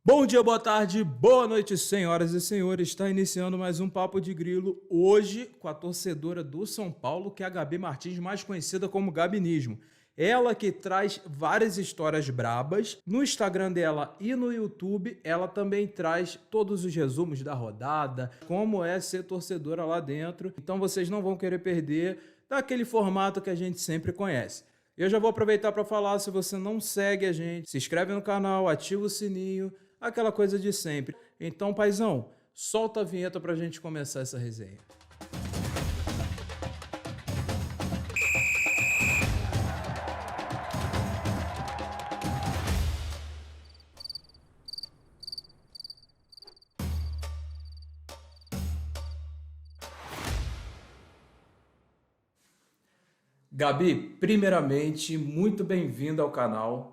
Bom dia, boa tarde, boa noite, senhoras e senhores. Está iniciando mais um Papo de Grilo, hoje com a torcedora do São Paulo, que é a Gabi Martins, mais conhecida como Gabinismo. Ela que traz várias histórias brabas. No Instagram dela e no YouTube, ela também traz todos os resumos da rodada, como é ser torcedora lá dentro. Então vocês não vão querer perder daquele formato que a gente sempre conhece. Eu já vou aproveitar para falar, se você não segue a gente, se inscreve no canal, ativa o sininho, aquela coisa de sempre. Então, paizão, solta a vinheta pra gente começar essa resenha. Gabi, primeiramente, muito bem-vinda ao canal.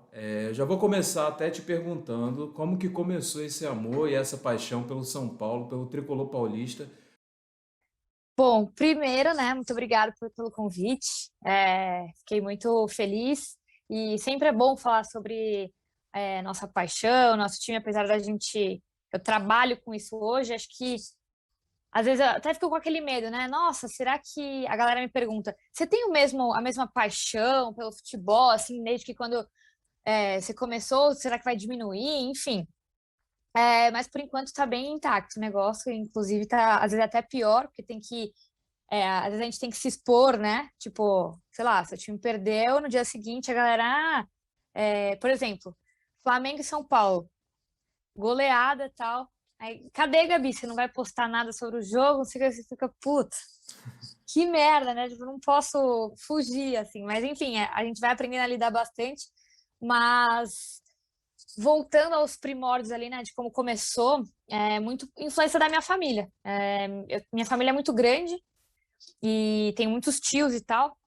Já vou começar até te perguntando como que começou esse amor e essa paixão pelo São Paulo, pelo tricolor paulista. Bom, primeiro, né, muito obrigada pelo convite. Fiquei muito feliz e sempre é bom falar sobre nossa paixão, nosso time, apesar da gente. Eu trabalho com isso hoje, acho que às vezes eu até fico com aquele medo, né? Nossa, será que a galera me pergunta, você tem a mesma paixão pelo futebol, assim, desde que quando você começou, será que vai diminuir? Enfim. Mas por enquanto está bem intacto o negócio, inclusive tá às vezes até pior, porque às vezes a gente tem que se expor, né? Tipo, sei lá, se o time perdeu, no dia seguinte a galera, por exemplo, Flamengo e São Paulo, goleada e tal. Aí, cadê, Gabi? Você não vai postar nada sobre o jogo? Não sei o que, você fica, puta, que merda, né? Tipo, não posso fugir, assim. Mas enfim, a gente vai aprendendo a lidar bastante, mas voltando aos primórdios ali, né, de como começou, muito influência da minha família. Minha família é muito grande e tem muitos tios e tal,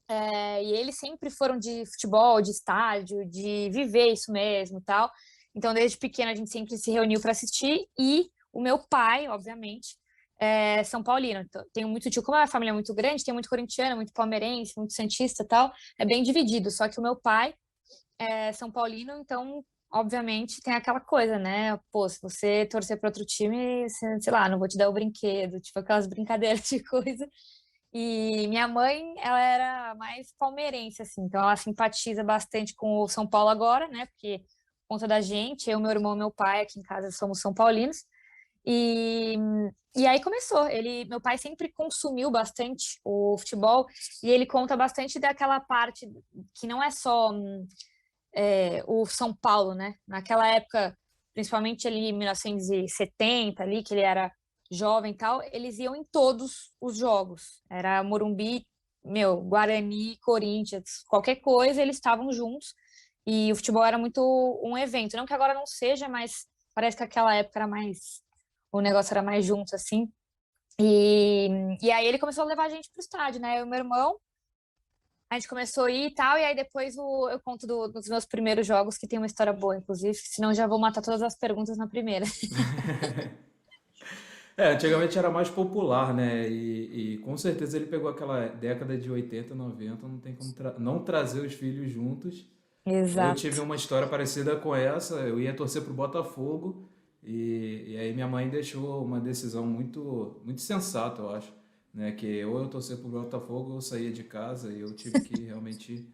e eles sempre foram de futebol, de estádio, de viver isso mesmo e tal. Então, desde pequena, a gente sempre se reuniu para assistir e o meu pai, obviamente, é São Paulino. Então, tenho muito tio, como é uma família muito grande, tem muito corintiano, muito palmeirense, muito santista e tal, é bem dividido. Só que o meu pai São Paulino, então, obviamente, tem aquela coisa, né? Pô, se você torcer para outro time, você, sei lá, não vou te dar o brinquedo, tipo aquelas brincadeiras de coisa. E minha mãe, ela era mais palmeirense, assim, então ela simpatiza bastante com o São Paulo agora, né? Porque por conta da gente, eu, meu irmão e meu pai aqui em casa somos São Paulinos. E, e aí começou. Meu pai sempre consumiu bastante o futebol e ele conta bastante daquela parte que não é só o São Paulo, né? Naquela época, principalmente ali em 1970, ali, que ele era jovem e tal, eles iam em todos os jogos. Era Morumbi, Guarani, Corinthians, qualquer coisa, eles estavam juntos. E o futebol era muito um evento. Não que agora não seja, mas parece que aquela época era mais. O negócio era mais junto, assim. E aí ele começou a levar a gente pro estádio, né? Eu e meu irmão, a gente começou a ir e tal, e aí depois eu conto dos meus primeiros jogos, que tem uma história boa, inclusive, senão já vou matar todas as perguntas na primeira. Antigamente era mais popular, né? E com certeza ele pegou aquela década de 80, 90, não tem como não trazer os filhos juntos. Eu tive Exato. uma história parecida com essa. Eu ia torcer pro Botafogo e aí minha mãe deixou uma decisão muito, muito sensata, eu acho, né? Que ou eu torcer pro Botafogo ou eu saía de casa e eu tive que realmente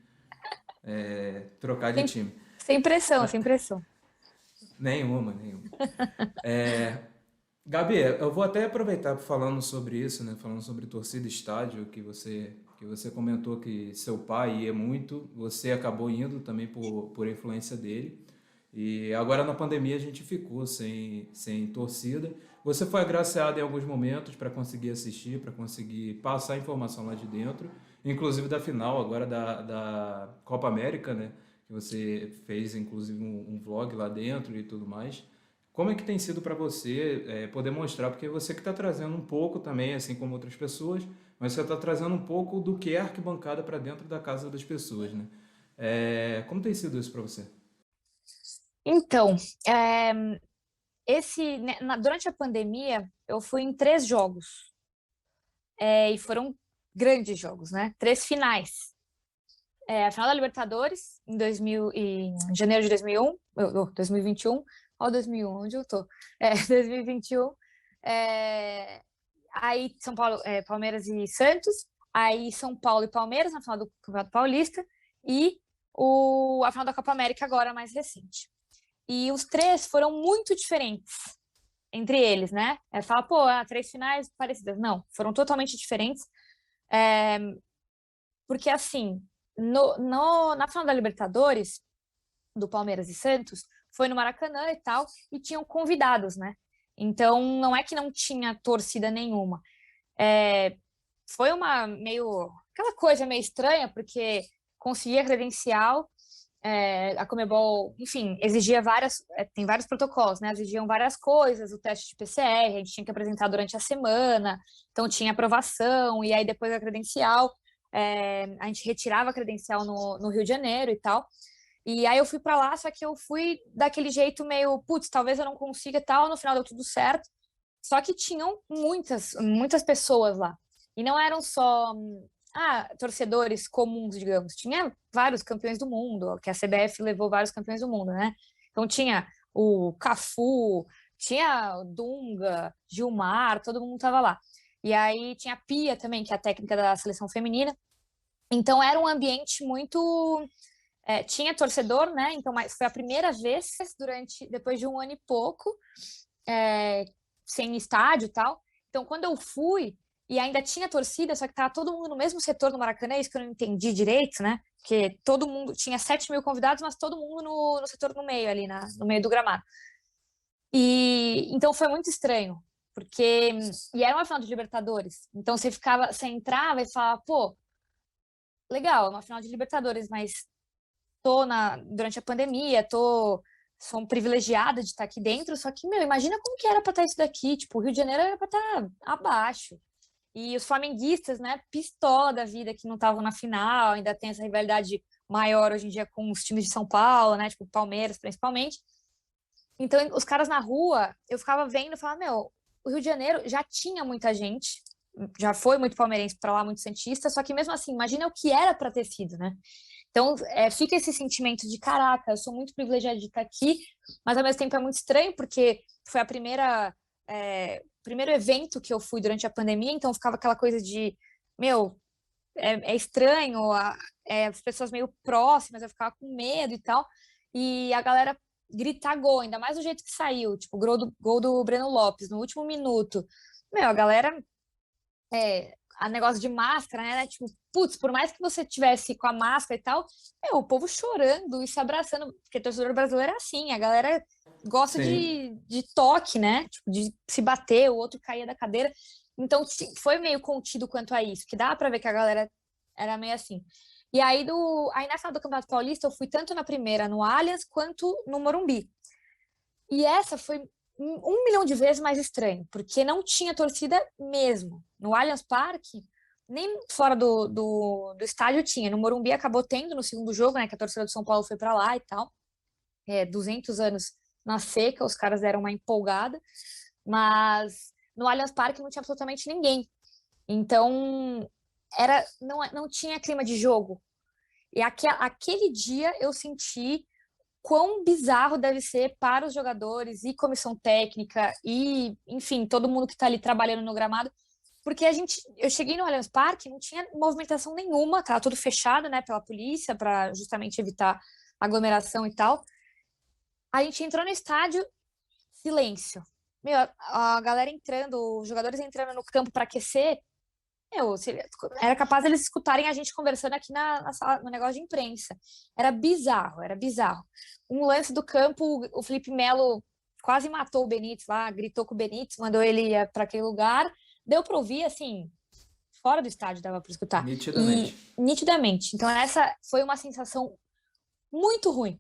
trocar de Sem, time. sem pressão, Mas, sem pressão. nenhuma, nenhuma. Gabi, eu vou até aproveitar falando sobre isso, né? Falando sobre torcida e estádio, que você comentou que seu pai ia muito, você acabou indo também por influência dele. E agora na pandemia a gente ficou sem torcida. Você foi agraciado em alguns momentos para conseguir assistir, para conseguir passar informação lá de dentro, inclusive da final agora da Copa América, né? Que você fez inclusive um vlog lá dentro e tudo mais. Como é que tem sido para você poder mostrar? Porque você que está trazendo um pouco também, assim como outras pessoas, mas você está trazendo um pouco do que é arquibancada para dentro da casa das pessoas, né? Como tem sido isso para você? Então, é, né, durante a pandemia, eu fui em 3 jogos, e foram grandes jogos, né? 3 finais. a final da Libertadores em janeiro de 2001, 2021, ou 2001, onde eu tô? 2021. É, aí São Paulo, Palmeiras e Santos, aí São Paulo e Palmeiras na final do Campeonato Paulista e a final da Copa América agora mais recente. E os três foram muito diferentes entre eles, né? Fala, pô, 3 finais parecidas. Não, foram totalmente diferentes. Porque, assim, na final da Libertadores, do Palmeiras e Santos, foi no Maracanã e tal, e tinham convidados, né? Então, não é que não tinha torcida nenhuma. Foi aquela coisa meio estranha, porque conseguia credencial, a Conmebol, enfim, exigia tem vários protocolos, né? Exigiam várias coisas, o teste de PCR, a gente tinha que apresentar durante a semana, então tinha aprovação, e aí depois a credencial, a gente retirava a credencial no Rio de Janeiro e tal. E aí eu fui para lá, só que eu fui daquele jeito meio, putz, talvez eu não consiga e tal, no final deu tudo certo. Só que tinham muitas pessoas lá. E não eram só torcedores comuns, digamos. Tinha vários campeões do mundo, que a CBF levou vários campeões do mundo, né? Então tinha o Cafu, tinha o Dunga, Gilmar, todo mundo tava lá. E aí tinha a Pia também, que é a técnica da seleção feminina. Então era um ambiente muito... tinha torcedor, né? Então, mas foi a primeira vez depois de 1 ano e pouco, sem estádio e tal. Então, quando eu fui, e ainda tinha torcida, só que tava todo mundo no mesmo setor no Maracanã, isso que eu não entendi direito, né? Porque todo mundo, tinha 7 mil convidados, mas todo mundo no setor no meio ali, no meio do gramado. E então foi muito estranho, porque e era uma final de Libertadores. Então você entrava e falava, pô, legal, é uma final de Libertadores, mas durante a pandemia, sou privilegiada de estar aqui dentro, só que, meu, imagina como que era para estar isso daqui, tipo, o Rio de Janeiro era para estar abaixo. E os flamenguistas, né, pistola da vida que não estavam na final, ainda tem essa rivalidade maior hoje em dia com os times de São Paulo, né, tipo, Palmeiras principalmente. Então, os caras na rua, eu ficava vendo e falava, meu, o Rio de Janeiro já tinha muita gente, já foi muito palmeirense para lá, muito santista, só que mesmo assim, imagina o que era para ter sido, né? Então, fica esse sentimento de, caraca, eu sou muito privilegiada de estar aqui, mas ao mesmo tempo é muito estranho, porque foi primeiro evento que eu fui durante a pandemia, então ficava aquela coisa de, meu, é estranho, as pessoas meio próximas, eu ficava com medo e tal, e a galera gritar gol, ainda mais do jeito que saiu, tipo, gol do Breno Lopes no último minuto. Meu, a galera a negócio de máscara, né? Tipo, putz, por mais que você tivesse com a máscara e tal, o povo chorando e se abraçando, porque torcedor brasileiro é assim, a galera gosta Sim. de toque, né? Tipo, de se bater, o outro caía da cadeira. Então, foi meio contido quanto a isso, que dá pra ver que a galera era meio assim. E aí na final do Campeonato Paulista, eu fui tanto na primeira no Allianz quanto no Morumbi. E essa foi 1 milhão de vezes mais estranho, porque não tinha torcida mesmo. No Allianz Parque, nem fora do estádio tinha. No Morumbi acabou tendo no segundo jogo, né? Que a torcida do São Paulo foi para lá e tal. 200 anos na seca, os caras deram uma empolgada. Mas no Allianz Parque não tinha absolutamente ninguém. Então, não tinha clima de jogo. E aquele dia eu senti quão bizarro deve ser para os jogadores e comissão técnica e, enfim, todo mundo que está ali trabalhando no gramado, porque eu cheguei no Allianz Parque, não tinha movimentação nenhuma, estava tudo fechado, né, pela polícia, para justamente evitar aglomeração e tal. A gente entrou no estádio, silêncio. Meu, a galera entrando, os jogadores entrando no campo para aquecer, era capaz deles escutarem a gente conversando aqui na sala, no negócio de imprensa. Era bizarro, era bizarro. Um lance do campo, o Felipe Melo quase matou o Benítez lá, gritou com o Benítez, mandou ele para aquele lugar. Deu para ouvir, assim, fora do estádio dava para escutar. Nitidamente. E nitidamente. Então, essa foi uma sensação muito ruim.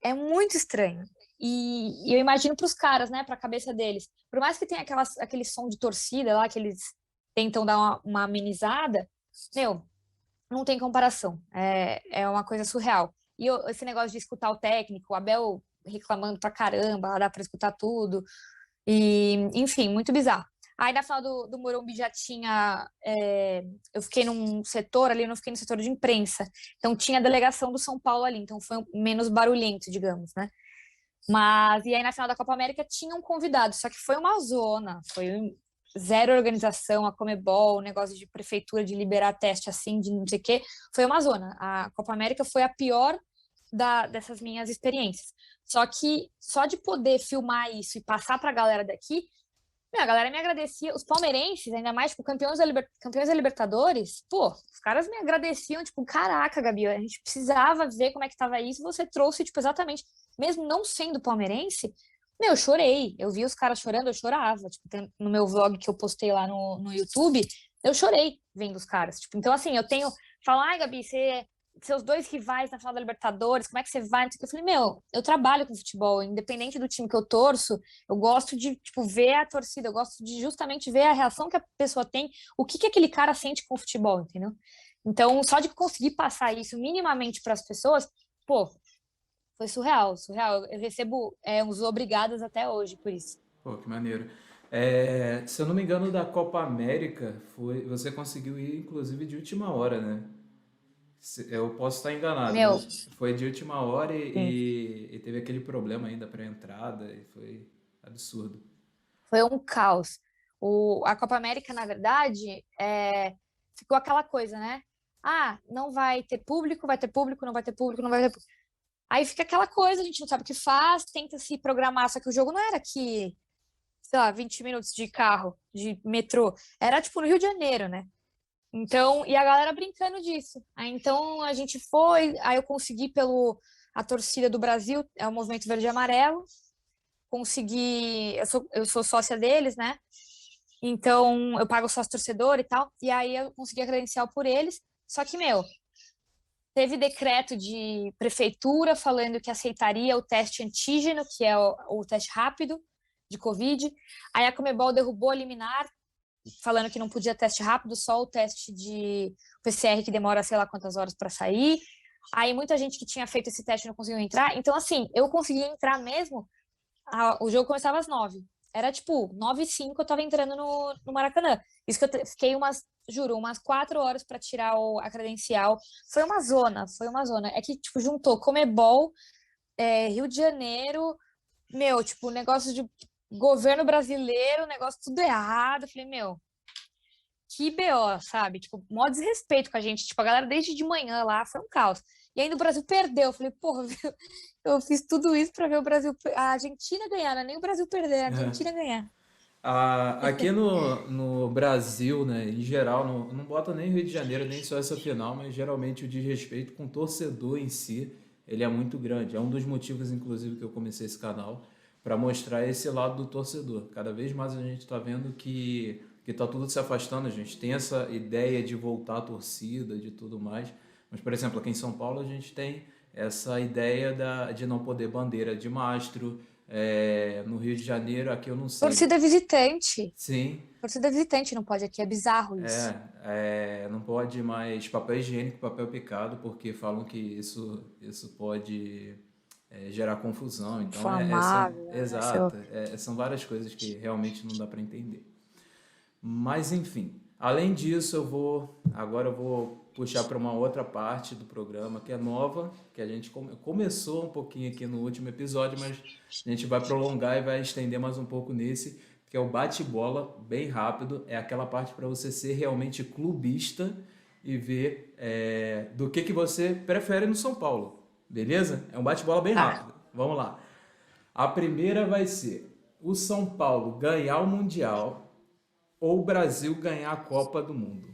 É muito estranho. E eu imagino para os caras, né, para a cabeça deles. Por mais que tenha aquele som de torcida lá, que eles tentam dar uma amenizada, meu, não tem comparação. É uma coisa surreal. E esse negócio de escutar o técnico, o Abel reclamando pra caramba, dá pra escutar tudo. E, enfim, muito bizarro. Aí na final do Morumbi já tinha. Eu fiquei num setor ali, eu não fiquei no setor de imprensa. Então tinha a delegação do São Paulo ali, então foi menos barulhento, digamos, né? Mas, e aí na final da Copa América tinha um convidado, só que foi uma zona, zero organização, a Conmebol, o negócio de prefeitura de liberar teste assim, de não sei o quê, foi uma zona. A Copa América foi a pior dessas minhas experiências. Só que só de poder filmar isso e passar pra galera daqui, a galera me agradecia, os palmeirenses, ainda mais, tipo, campeões da Libertadores, pô, os caras me agradeciam, tipo, caraca, Gabi, a gente precisava ver como é que tava isso, você trouxe, tipo, exatamente, mesmo não sendo palmeirense, eu chorei, eu vi os caras chorando, eu chorava, tipo, no meu vlog que eu postei lá no YouTube, eu chorei vendo os caras, tipo, então, assim, falam, ai, Gabi, seus dois rivais na final da Libertadores, como é que você vai? Eu falei, eu trabalho com futebol, independente do time que eu torço, eu gosto de, tipo, ver a torcida, eu gosto de justamente ver a reação que a pessoa tem, o que aquele cara sente com o futebol, entendeu? Então, só de conseguir passar isso minimamente para as pessoas, pô, foi surreal, surreal. Eu recebo uns obrigadas até hoje por isso. Pô, que maneiro. Se eu não me engano, da Copa América, você conseguiu ir, inclusive, de última hora, né? Eu posso estar enganado, Meu, mas foi de última hora sim, e teve aquele problema ainda para entrada e foi absurdo. foi um caos. A Copa América, na verdade, ficou aquela coisa, né? Ah, não vai ter público, vai ter público, não vai ter público, não vai ter público. Aí fica aquela coisa, a gente não sabe o que faz, tenta se programar, só que o jogo não era aqui, sei lá, 20 minutos de carro, de metrô. Era tipo no Rio de Janeiro, né? Então, e a galera brincando disso. Aí então a gente foi, aí eu consegui a torcida do Brasil, é o Movimento Verde e Amarelo, consegui, eu sou sócia deles, né? Então eu pago sócio torcedor e tal, e aí eu consegui a credencial por eles. Só que, teve decreto de prefeitura falando que aceitaria o teste antígeno, que é o teste rápido de Covid. Aí a Conmebol derrubou a liminar, falando que não podia teste rápido, só o teste de PCR que demora sei lá quantas horas para sair. Aí muita gente que tinha feito esse teste não conseguiu entrar. Então, assim, eu consegui entrar mesmo. O jogo começava às 9. Era tipo 9h05 eu tava entrando no Maracanã. Isso que eu fiquei juro, umas 4 horas para tirar a credencial. Foi uma zona, foi uma zona. É que, tipo, juntou Comebol, Rio de Janeiro, tipo, negócio de governo brasileiro, negócio tudo errado. Eu falei, que BO, sabe? Tipo, maior desrespeito com a gente. Tipo, a galera desde de manhã lá foi um caos. E ainda o Brasil perdeu. Eu falei, porra, eu fiz tudo isso pra ver a Argentina ganhar, não é nem o Brasil perder, a Argentina ganhar. Aqui no Brasil, né, em geral, não bota nem Rio de Janeiro, nem só essa final, mas geralmente o desrespeito com o torcedor em si, ele é muito grande. É um dos motivos, inclusive, que eu comecei esse canal, para mostrar esse lado do torcedor. Cada vez mais a gente está vendo que tá tudo se afastando, a gente tem essa ideia de voltar à torcida, de tudo mais. Mas, por exemplo, aqui em São Paulo a gente tem essa ideia de não poder bandeira de mastro. No Rio de Janeiro, aqui eu não sei. Torcida visitante. Sim, Torcida visitante não pode aqui, é bizarro isso. não pode mais papel higiênico, papel picado, porque falam que isso pode gerar confusão. Então, Inflamável, né? Sei lá. exato, são várias coisas que realmente não dá para entender. Mas enfim, além disso, agora eu vou puxar para uma outra parte do programa que é nova, que a gente começou um pouquinho aqui no último episódio, mas a gente vai prolongar e vai estender mais um pouco nesse, que é o bate-bola, bem rápido, é aquela parte para você ser realmente clubista e ver do que você prefere no São Paulo, beleza? É um bate-bola bem Tá. rápido. Vamos lá. A primeira vai ser o São Paulo ganhar o Mundial ou o Brasil ganhar a Copa do Mundo?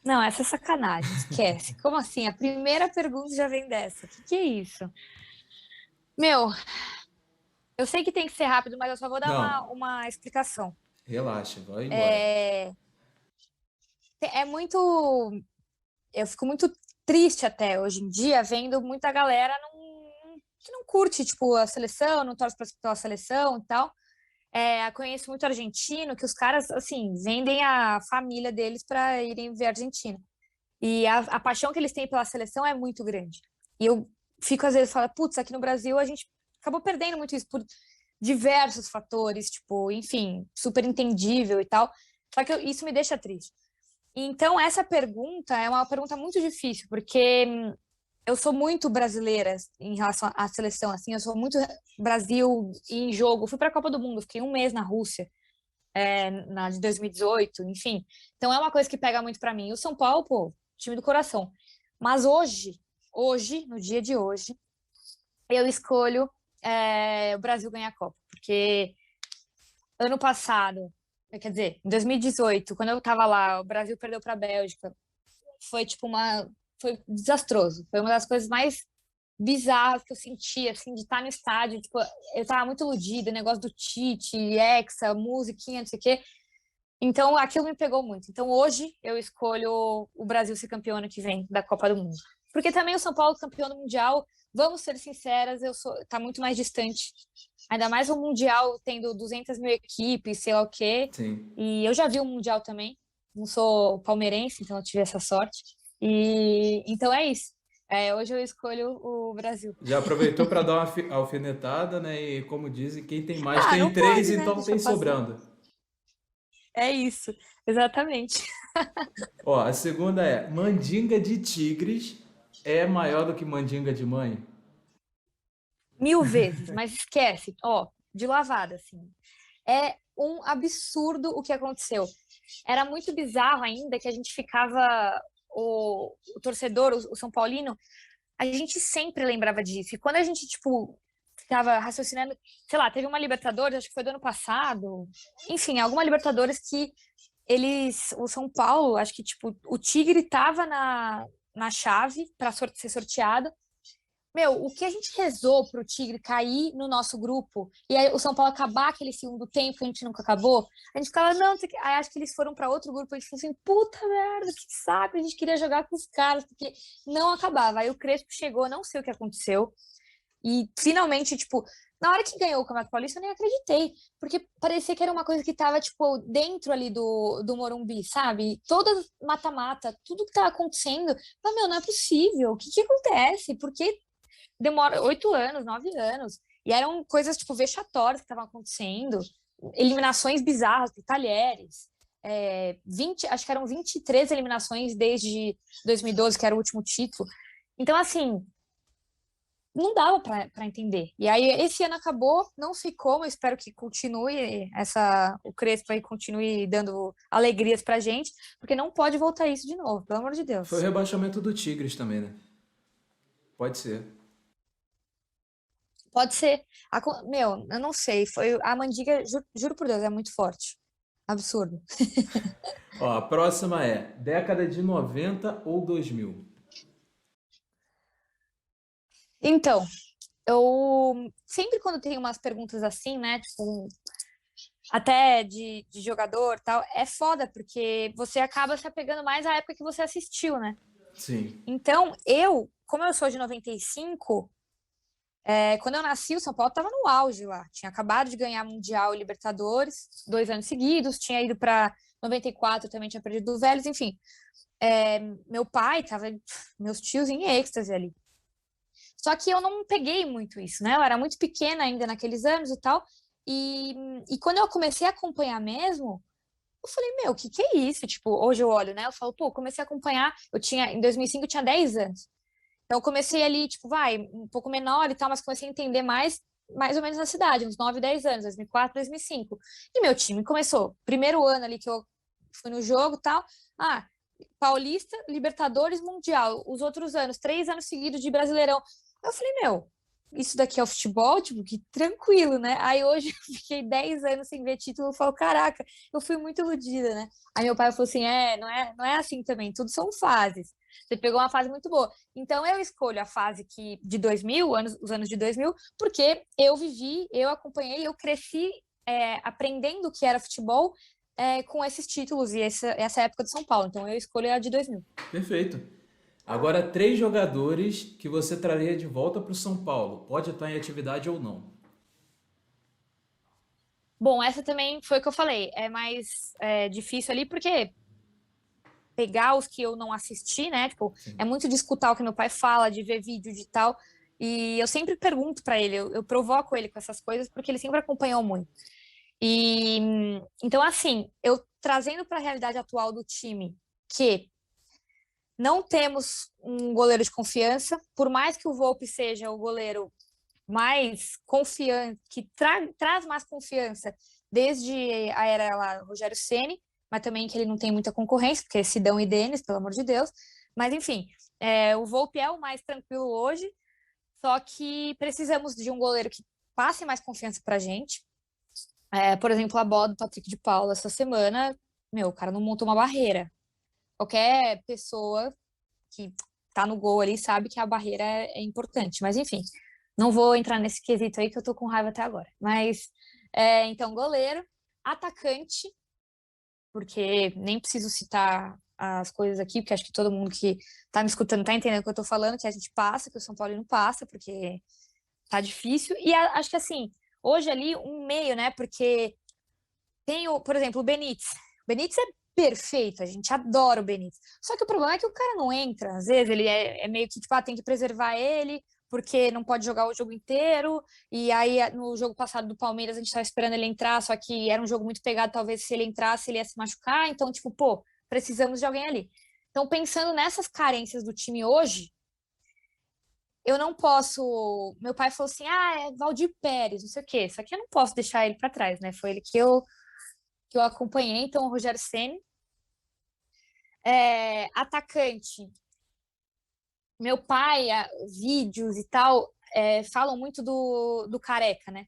Não, essa é sacanagem, esquece. Como assim? A primeira pergunta já vem dessa. O que é isso? Meu, eu sei que tem que ser rápido, mas eu só vou dar Não, uma explicação. relaxa, vai embora. É, é muito. Eu fico muito triste até hoje em dia vendo muita galera que não curte, tipo, a seleção, não torce pela seleção e tal. Conheço muito argentino que os caras, assim, vendem a família deles para irem ver a Argentina. E a paixão que eles têm pela seleção é muito grande. E eu fico, às vezes, falo, putz, aqui no Brasil a gente acabou perdendo muito isso por diversos fatores, tipo, enfim, super entendível e tal. Só que isso me deixa triste. Então, essa pergunta é uma pergunta muito difícil, porque eu sou muito brasileira em relação à seleção, assim, eu sou muito Brasil em jogo. Fui para a Copa do Mundo, fiquei um mês na Rússia, na de 2018, enfim. Então é uma coisa que pega muito para mim. O São Paulo, pô, time do coração. Mas hoje, no dia de hoje, eu escolho o Brasil ganhar a Copa, porque ano passado, quer dizer, em 2018, quando eu tava lá, o Brasil perdeu para a Bélgica, foi tipo foi desastroso. Foi uma das coisas mais bizarras que eu senti, assim, de estar no estádio. Tipo, eu tava muito iludida, negócio do Tite, Hexa, musiquinha, não sei o quê. Então, aquilo me pegou muito. Então, hoje, eu escolho o Brasil ser campeão ano que vem da Copa do Mundo. Porque também o São Paulo campeão do Mundial, vamos ser sinceras, tá muito mais distante. Ainda mais o Mundial tendo 200 mil equipes, sei lá o quê. Sim. E eu já vi o Mundial também. Não sou palmeirense, então eu tive essa sorte. E então é isso. Hoje eu escolho o Brasil. Já aproveitou para dar uma alfinetada, né? E como dizem, quem tem mais Ah, tem não três, pode, né? então Deixa tem eu passar. sobrando. É isso, exatamente. Ó, a segunda é: mandinga de tigres é maior do que mandinga de mãe? 1000 vezes, mas esquece, ó, de lavada, assim. É um absurdo o que aconteceu. Era muito bizarro ainda que a gente ficava, o torcedor, o São Paulino, a gente sempre lembrava disso. E quando a gente, tipo, ficava raciocinando, sei lá, teve uma Libertadores, acho que foi do ano passado, enfim, alguma Libertadores que o São Paulo, acho que, tipo, o Tigre tava na chave para ser sorteado. Meu, o que a gente rezou pro Tigre cair no nosso grupo e aí o São Paulo acabar aquele segundo tempo que a gente nunca acabou, a gente ficava, não, aí acho que eles foram para outro grupo, a gente falou assim, puta merda, que saco, a gente queria jogar com os caras, porque não acabava. Aí o Crespo chegou, não sei o que aconteceu, e finalmente, tipo, na hora que ganhou o Campeonato Paulista, eu nem acreditei, porque parecia que era uma coisa que tava, tipo, dentro ali do Morumbi, sabe? Toda mata-mata, tudo que tava acontecendo, mas, meu, não é possível, o que que acontece? Por que demora 8 anos, 9 anos. E eram coisas, tipo, vexatórias que estavam acontecendo, eliminações bizarras do Talheres. 20, acho que eram 23 eliminações desde 2012, que era o último título. Então, assim, não dava para entender. E aí, esse ano acabou, não ficou, mas espero que continue o Crespo aí continue dando alegrias pra gente, porque não pode voltar isso de novo, pelo amor de Foi o Deus. rebaixamento do Tigres também, né? Pode ser. Pode ser. Meu, eu não sei. Foi a Mandiga, juro por Deus, é muito forte. Absurdo. Ó, a próxima é década de 90 ou 2000? Então, eu sempre quando tem umas perguntas assim, né? Tipo, até de jogador e tal, é foda, porque você acaba se apegando mais à época que você assistiu, né? Sim. Então, como eu sou de 95, quando eu nasci, o São Paulo estava no auge lá. Tinha acabado de ganhar Mundial e Libertadores, 2 anos seguidos, tinha ido para 94, também tinha perdido do Vélez, enfim. Meu pai tava, meus tios em êxtase ali. Só que eu não peguei muito isso, né? Eu era muito pequena ainda naqueles anos e tal. E quando eu comecei a acompanhar mesmo, eu falei, meu, o que é isso? Tipo, hoje eu olho, né? Eu falo, pô, comecei a acompanhar, em 2005 eu tinha 10 anos. Então, eu comecei ali, tipo, um pouco menor e tal, mas comecei a entender mais ou menos na cidade, uns 9, 10 anos, 2004, 2005. E meu time começou, primeiro ano ali que eu fui no jogo e tal, ah, Paulista, Libertadores, Mundial. Os outros anos, 3 anos seguidos de Brasileirão. Eu falei, meu, isso daqui é o futebol? Tipo, que tranquilo, né? Aí hoje eu fiquei 10 anos sem ver título, eu falo, caraca, eu fui muito iludida, né? Aí meu pai falou assim, não é assim também, tudo são fases. Você pegou uma fase muito boa. Então eu escolho a fase de 2000, os anos de 2000, porque eu vivi, eu acompanhei, eu cresci aprendendo o que era futebol com esses títulos e essa época de São Paulo. Então eu escolho a de 2000. Perfeito. Agora, três jogadores que você traria de volta para o São Paulo. Pode estar em atividade ou não. Bom, essa também foi o que eu falei. É mais difícil ali, porque pegar os que eu não assisti, né? Tipo, Sim. é muito de escutar o que meu pai fala, de ver vídeo de tal. E eu sempre pergunto para ele, eu provoco ele com essas coisas, porque ele sempre acompanhou muito. E então, assim, eu trazendo para a realidade atual do time, que não temos um goleiro de confiança, por mais que o Volpi seja o goleiro mais confiante, que traz mais confiança desde a era lá Rogério Ceni, mas também que ele não tem muita concorrência, porque é Sidão e Denis, pelo amor de Deus. Mas enfim, o Volpi é o mais tranquilo hoje, só que precisamos de um goleiro que passe mais confiança pra gente. Por exemplo, a bola do Patrick de Paula essa semana, meu, o cara não montou uma barreira. Qualquer pessoa que tá no gol ali sabe que a barreira é importante. Mas enfim, não vou entrar nesse quesito aí que eu tô com raiva até agora. Mas então, goleiro, atacante, porque nem preciso citar as coisas aqui, porque acho que todo mundo que tá me escutando tá entendendo o que eu tô falando, que a gente passa, que o São Paulo não passa, porque tá difícil. E acho que assim, hoje ali um meio, né? Porque tem por exemplo, o Benítez. O Benítez é perfeito, a gente adora o Benítez. Só que o problema é que o cara não entra. Às vezes ele é meio que, tipo, tem que preservar ele, porque não pode jogar o jogo inteiro. E aí, no jogo passado do Palmeiras, a gente estava esperando ele entrar, só que era um jogo muito pegado, talvez se ele entrasse, ele ia se machucar. Então, tipo, pô, precisamos de alguém ali. Então, pensando nessas carências do time hoje, eu não posso. Meu pai falou assim: é Valdir Pérez, não sei o quê. Só que eu não posso deixar ele para trás, né? Foi ele que eu acompanhei, então o Rogério Ceni. Atacante. Meu pai, vídeos e tal, falam muito do Careca, né?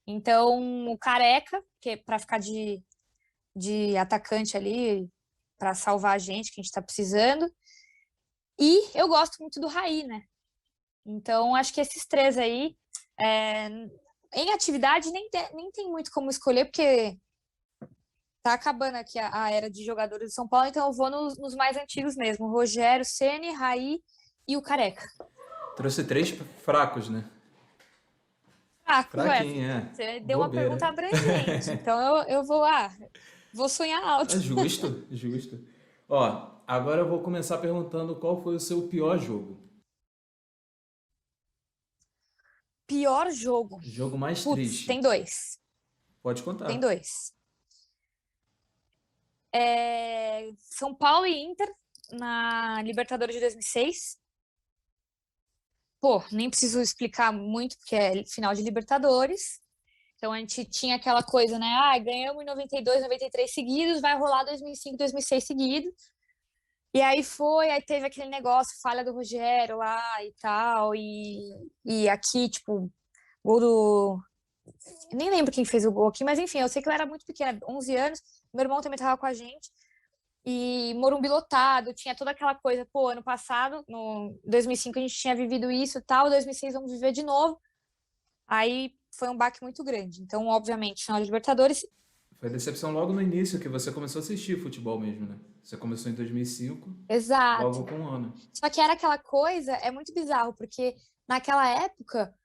Então, o Careca, que é para ficar de atacante ali, para salvar a gente, que a gente está precisando. E eu gosto muito do Raí, né? Então, acho que esses três aí, é, em atividade, nem tem muito como escolher, porque tá acabando aqui a era de jogadores de São Paulo, então eu vou nos mais antigos mesmo. Rogério, Ceni, Raí e o Careca. Trouxe três fracos, né? Fraco, Fraquinho, é. você deu uma Bobeira. pergunta abrangente, então eu vou sonhar alto. É justo, justo. Ó, agora eu vou começar perguntando qual foi o seu pior jogo. Pior jogo. Jogo mais Putz, triste. tem dois. Pode Tem contar. dois. São Paulo e Inter na Libertadores de 2006. Pô, nem preciso explicar muito, porque é final de Libertadores. Então a gente tinha aquela coisa, né? Ganhamos em 92, 93 seguidos, vai rolar 2005, 2006 seguidos. E aí teve aquele negócio, falha do Rogério lá e tal. E aqui, tipo, gol do. Nem lembro quem fez o gol aqui, mas enfim, eu sei que eu era muito pequena, 11 anos. Meu irmão também tava com a gente. E Morumbi lotado, tinha toda aquela coisa, pô, ano passado, no 2005 a gente tinha vivido isso e tal, 2006 vamos viver de novo. Aí foi um baque muito grande. Então, obviamente, final de Libertadores, Foi decepção logo no início que você começou a assistir futebol mesmo, né? Você começou em 2005, logo exato. com um ano. Só que era aquela coisa, é muito bizarro, porque naquela época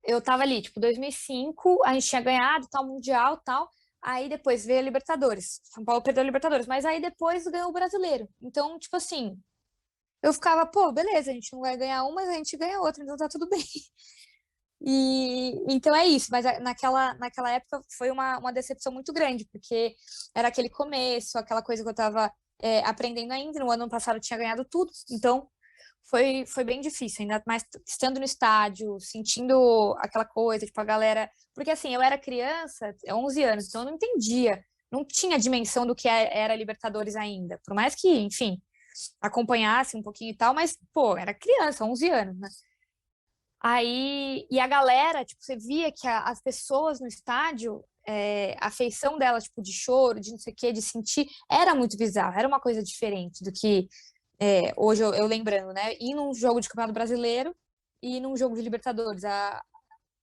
eu tava ali, tipo, 2005, a gente tinha ganhado tal Mundial, tal. Aí depois veio a Libertadores. São Paulo perdeu a Libertadores, mas aí depois ganhou o Brasileiro. Então, tipo assim, eu ficava, pô, beleza, a gente não vai ganhar um, mas a gente ganha outro, então tá tudo bem. E então é isso, mas naquela época foi uma decepção muito grande, porque era aquele começo, aquela coisa que eu tava aprendendo ainda. No ano passado eu tinha ganhado tudo, então foi bem difícil, ainda mais estando no estádio, sentindo aquela coisa, tipo, a galera. Porque assim, eu era criança, 11 anos, então eu não entendia, não tinha dimensão do que era Libertadores ainda. Por mais que, enfim, acompanhasse um pouquinho e tal, mas, pô, era criança, 11 anos, né? Aí, e a galera, tipo, você via que as pessoas no estádio, a feição delas, tipo, de choro, de não sei o quê, de sentir, era muito bizarro, era uma coisa diferente do que hoje eu lembrando, né? Ir num jogo de Campeonato Brasileiro e num jogo de Libertadores.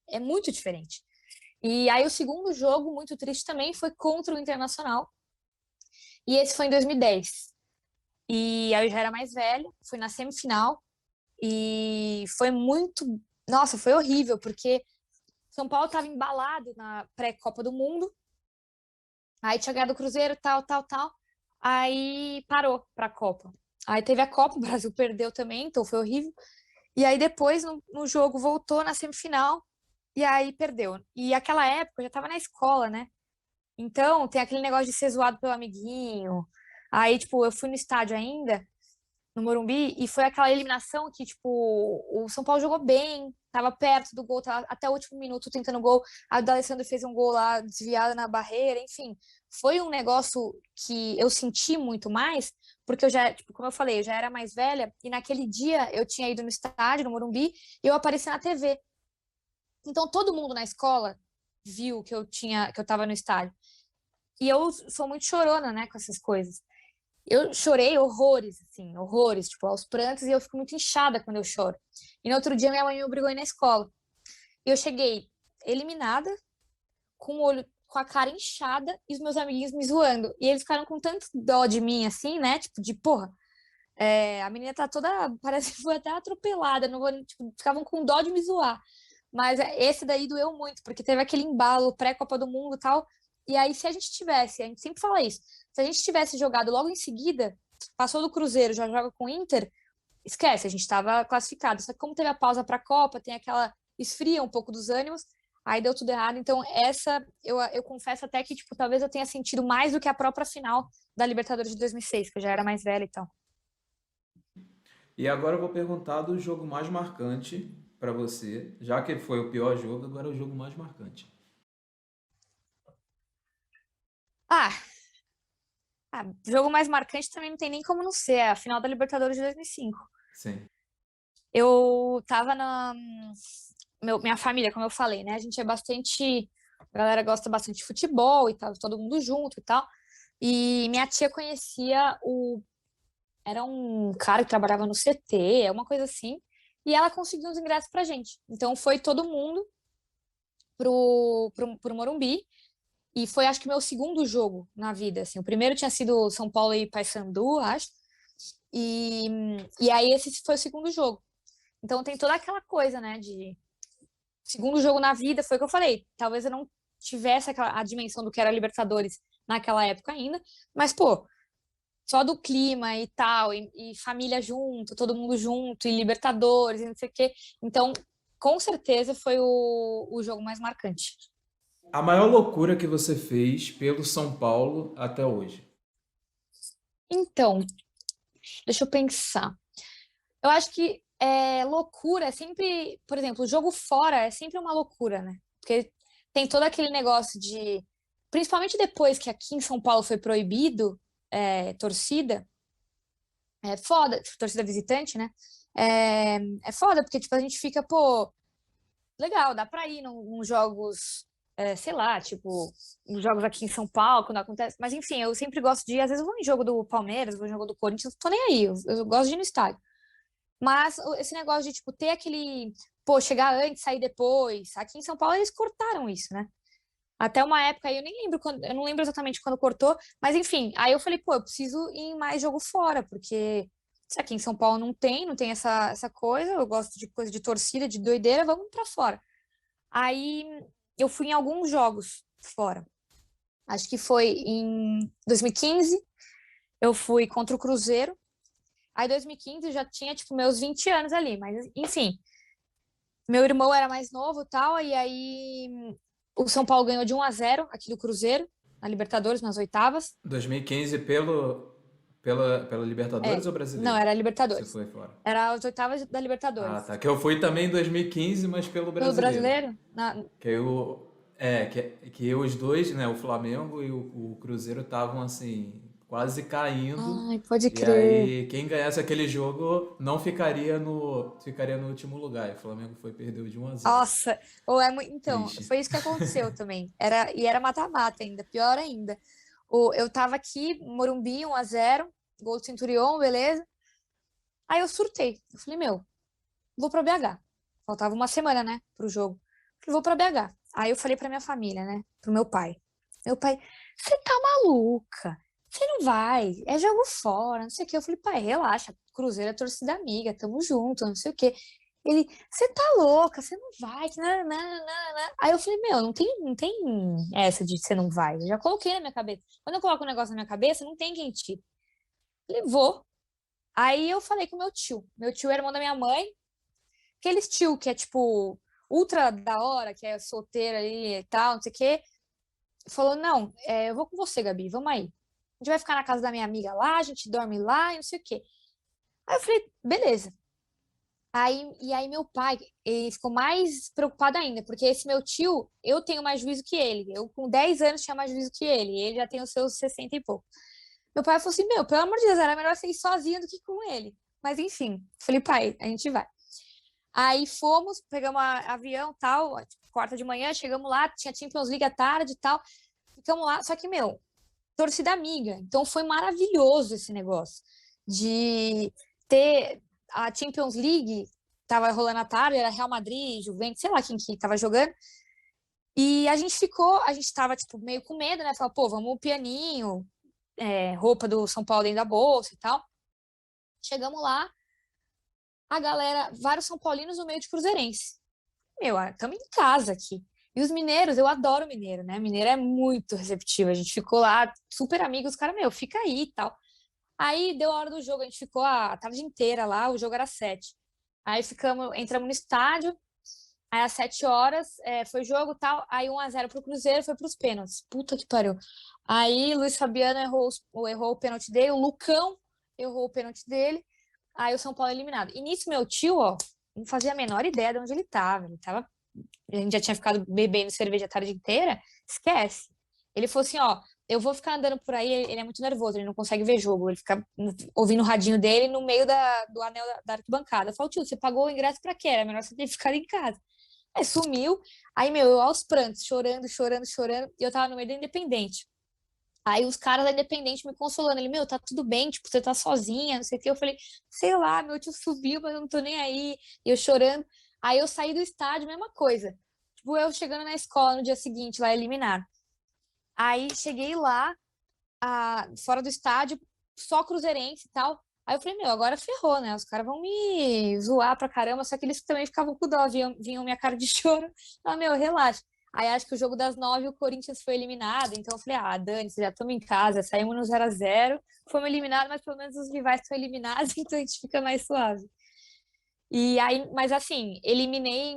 É muito diferente. E aí o segundo jogo, muito triste também, foi contra o Internacional. E esse foi em 2010. E aí eu já era mais velha, fui na semifinal. E foi muito. Nossa, foi horrível, porque São Paulo estava embalado na pré-Copa do Mundo. Aí tinha ganhado o Cruzeiro, tal, tal, tal. Aí parou para a Copa. Aí teve a Copa, o Brasil perdeu também, então foi horrível. E aí depois, no jogo, voltou na semifinal e aí perdeu. E aquela época eu já tava na escola, né? Então, tem aquele negócio de ser zoado pelo amiguinho. Aí, tipo, eu fui no estádio ainda, no Morumbi, e foi aquela eliminação que, tipo, o São Paulo jogou bem, tava perto do gol, tava até o último minuto tentando gol. A D'Alessandro fez um gol lá, desviado na barreira, enfim. Foi um negócio que eu senti muito mais, porque eu já, tipo, como eu falei, eu já era mais velha, e naquele dia eu tinha ido no estádio, no Morumbi, e eu apareci na TV. Então, todo mundo na escola viu que eu tava no estádio. E eu sou muito chorona, né, com essas coisas. Eu chorei horrores, assim, horrores, tipo, aos prantos, e eu fico muito inchada quando eu choro. E no outro dia minha mãe me obrigou a ir na escola. E eu cheguei eliminada, com o olho, com a cara inchada, e os meus amiguinhos me zoando. E eles ficaram com tanto dó de mim, assim, né, tipo, de porra, a menina tá toda, parece que foi até atropelada, não vou, tipo, ficavam com dó de me zoar. Mas esse daí doeu muito, porque teve aquele embalo pré-Copa do Mundo e tal. E aí, se a gente tivesse, a gente sempre fala isso, se a gente tivesse jogado logo em seguida, passou do Cruzeiro, já joga com o Inter, esquece, a gente estava classificado. Só que como teve a pausa para a Copa, tem aquela esfria um pouco dos ânimos, aí deu tudo errado. Então, essa, eu confesso até que, tipo, talvez eu tenha sentido mais do que a própria final da Libertadores de 2006, que eu já era mais velha e tal. E agora eu vou perguntar do jogo mais marcante para você, já que foi o pior jogo, agora é o jogo mais marcante. Ah, jogo mais marcante também não tem nem como não ser, é a final da Libertadores de 2005. Sim. Eu tava minha família, como eu falei, né? A gente é bastante. A galera gosta bastante de futebol e tal, todo mundo junto e tal. E minha tia conhecia o. Era um cara que trabalhava no CT, é uma coisa assim. E ela conseguiu os ingressos pra gente. Então foi todo mundo pro Morumbi. E foi, acho que, meu segundo jogo na vida, assim. O primeiro tinha sido São Paulo e Paysandu, acho. E, e aí esse foi o segundo jogo. Então tem toda aquela coisa, né, de segundo jogo na vida, foi o que eu falei. Talvez eu não tivesse a dimensão do que era Libertadores naquela época ainda, mas, pô, só do clima e tal, e família junto, todo mundo junto, e Libertadores, e não sei o quê. Então, com certeza foi o jogo mais marcante. A maior loucura que você fez pelo São Paulo até hoje? Então, deixa eu pensar. Eu acho que loucura é sempre, por exemplo, o jogo fora é sempre uma loucura, né? Porque tem todo aquele negócio de, principalmente depois que aqui em São Paulo foi proibido torcida, é foda, torcida visitante, né? É foda, porque tipo, a gente fica, pô, legal, dá pra ir nos jogos, sei lá, tipo, nos jogos aqui em São Paulo, quando acontece. Mas enfim, eu sempre gosto de ir, às vezes eu vou em jogo do Palmeiras, vou em jogo do Corinthians, não tô nem aí, eu gosto de ir no estádio. Mas esse negócio de, tipo, ter aquele, pô, chegar antes, sair depois. Aqui em São Paulo eles cortaram isso, né? Até uma época aí, eu nem lembro quando, eu não lembro exatamente quando cortou, mas enfim, aí eu falei, pô, eu preciso ir em mais jogo fora, porque se aqui em São Paulo não tem essa coisa, eu gosto de coisa de torcida, de doideira, vamos pra fora. Aí eu fui em alguns jogos fora. Acho que foi em 2015, eu fui contra o Cruzeiro. Aí 2015 eu já tinha, tipo, meus 20 anos ali, mas enfim, meu irmão era mais novo e tal, e aí o São Paulo ganhou de 1-0 aqui do Cruzeiro, na Libertadores, nas oitavas. 2015 pela Libertadores É, ou não, Brasileiro? era Você Libertadores. foi fora. Era as oitavas da Ah, Libertadores. tá. Que eu fui também em 2015, mas pelo Pelo Brasileiro. brasileiro? Que eu, que os dois, né, o Flamengo e o Cruzeiro estavam assim, quase caindo. Ai, pode E crer. aí, quem ganhasse aquele jogo não ficaria no último lugar. E o Flamengo foi perdeu de 1-0. Nossa, ou então, Triste. foi isso que aconteceu também. E era mata-mata ainda, pior ainda. Eu tava aqui, Morumbi, 1-0, gol do Centurion, beleza? Aí eu surtei. Eu falei, meu, vou pra BH. Faltava uma semana, né, pro jogo. Falei, vou pra BH. Aí eu falei pra minha família, né, pro meu pai. Meu pai, você tá maluca? Você não vai, é jogo fora, não sei o quê. Eu falei, pai, relaxa, Cruzeiro é torcida amiga, tamo junto, não sei o quê. Ele, você tá louca, você não vai, que não, não, não, não. Aí eu falei, meu, não tem essa de você não vai. Eu já coloquei na minha cabeça. Quando eu coloco um negócio na minha cabeça, não tem quem tire. Ele, vou. Aí eu falei com meu tio. Meu tio é irmão da minha mãe, aqueles tio que é, tipo, ultra da hora, que é solteiro ali e tal, não sei o quê, falou, não, eu vou com você, Gabi, vamos aí. A gente vai ficar na casa da minha amiga lá, a gente dorme lá e não sei o quê. Aí eu falei, beleza. E aí meu pai, ele ficou mais preocupado ainda, porque esse meu tio, eu tenho mais juízo que ele. Eu com 10 anos tinha mais juízo que ele, e ele já tem os seus 60 e pouco. Meu pai falou assim, meu, pelo amor de Deus, era melhor você ir sozinha do que com ele. Mas enfim, falei, pai, a gente vai. Aí fomos, pegamos avião tal, tipo, quarta de manhã, chegamos lá, tinha Champions League à tarde e tal. Ficamos lá, só que, meu, torcida amiga. Então foi maravilhoso esse negócio de ter a Champions League, tava rolando à tarde, era Real Madrid, Juventus, sei lá quem que tava jogando. E a gente tava, tipo, meio com medo, né? Falou, pô, vamos pianinho, roupa do São Paulo dentro da bolsa e tal. Chegamos lá, a galera, vários São Paulinos no meio de cruzeirense. Meu, estamos em casa aqui. E os mineiros, eu adoro mineiro, né? Mineiro é muito receptivo. A gente ficou lá, super amigos, os caras, meu, fica aí e tal. Aí deu a hora do jogo, a gente ficou a tarde inteira lá, o jogo era 7. Aí entramos no estádio, aí às 7 horas foi jogo e tal, aí 1-0 pro Cruzeiro, foi pros pênaltis. Puta que pariu. Aí Luiz Fabiano errou o pênalti dele, o Lucão errou o pênalti dele, aí o São Paulo eliminado. E nisso meu tio, ó, não fazia a menor ideia de onde ele tava. A gente já tinha ficado bebendo cerveja a tarde inteira, esquece. Ele falou assim, ó, eu vou ficar andando por aí, ele é muito nervoso, ele não consegue ver jogo, ele fica ouvindo o radinho dele no meio do anel da arquibancada. Eu falo, tio, você pagou o ingresso pra quê? Era melhor você ter ficado em casa. Aí sumiu, aí, meu, eu aos prantos, chorando, chorando, chorando, e eu tava no meio da Independente. Aí os caras da Independente me consolando, ele, meu, tá tudo bem, tipo, você tá sozinha, não sei o que. Eu falei, sei lá, meu tio subiu, mas eu não tô nem aí. E eu chorando. Aí eu saí do estádio, mesma coisa. Tipo, eu chegando na escola no dia seguinte, lá eliminar. Aí cheguei lá, fora do estádio, só cruzeirense e tal. Aí eu falei, meu, agora ferrou, né? Os caras vão me zoar pra caramba, só que eles também ficavam com dó, vinham minha cara de choro. Ah, meu, relaxa. Aí acho que o jogo das 9 o Corinthians foi eliminado, então eu falei, dane, já estamos em casa, saímos no 0-0, fomos eliminados, mas pelo menos os rivais estão eliminados, então a gente fica mais suave. E aí, mas assim, eu eliminei,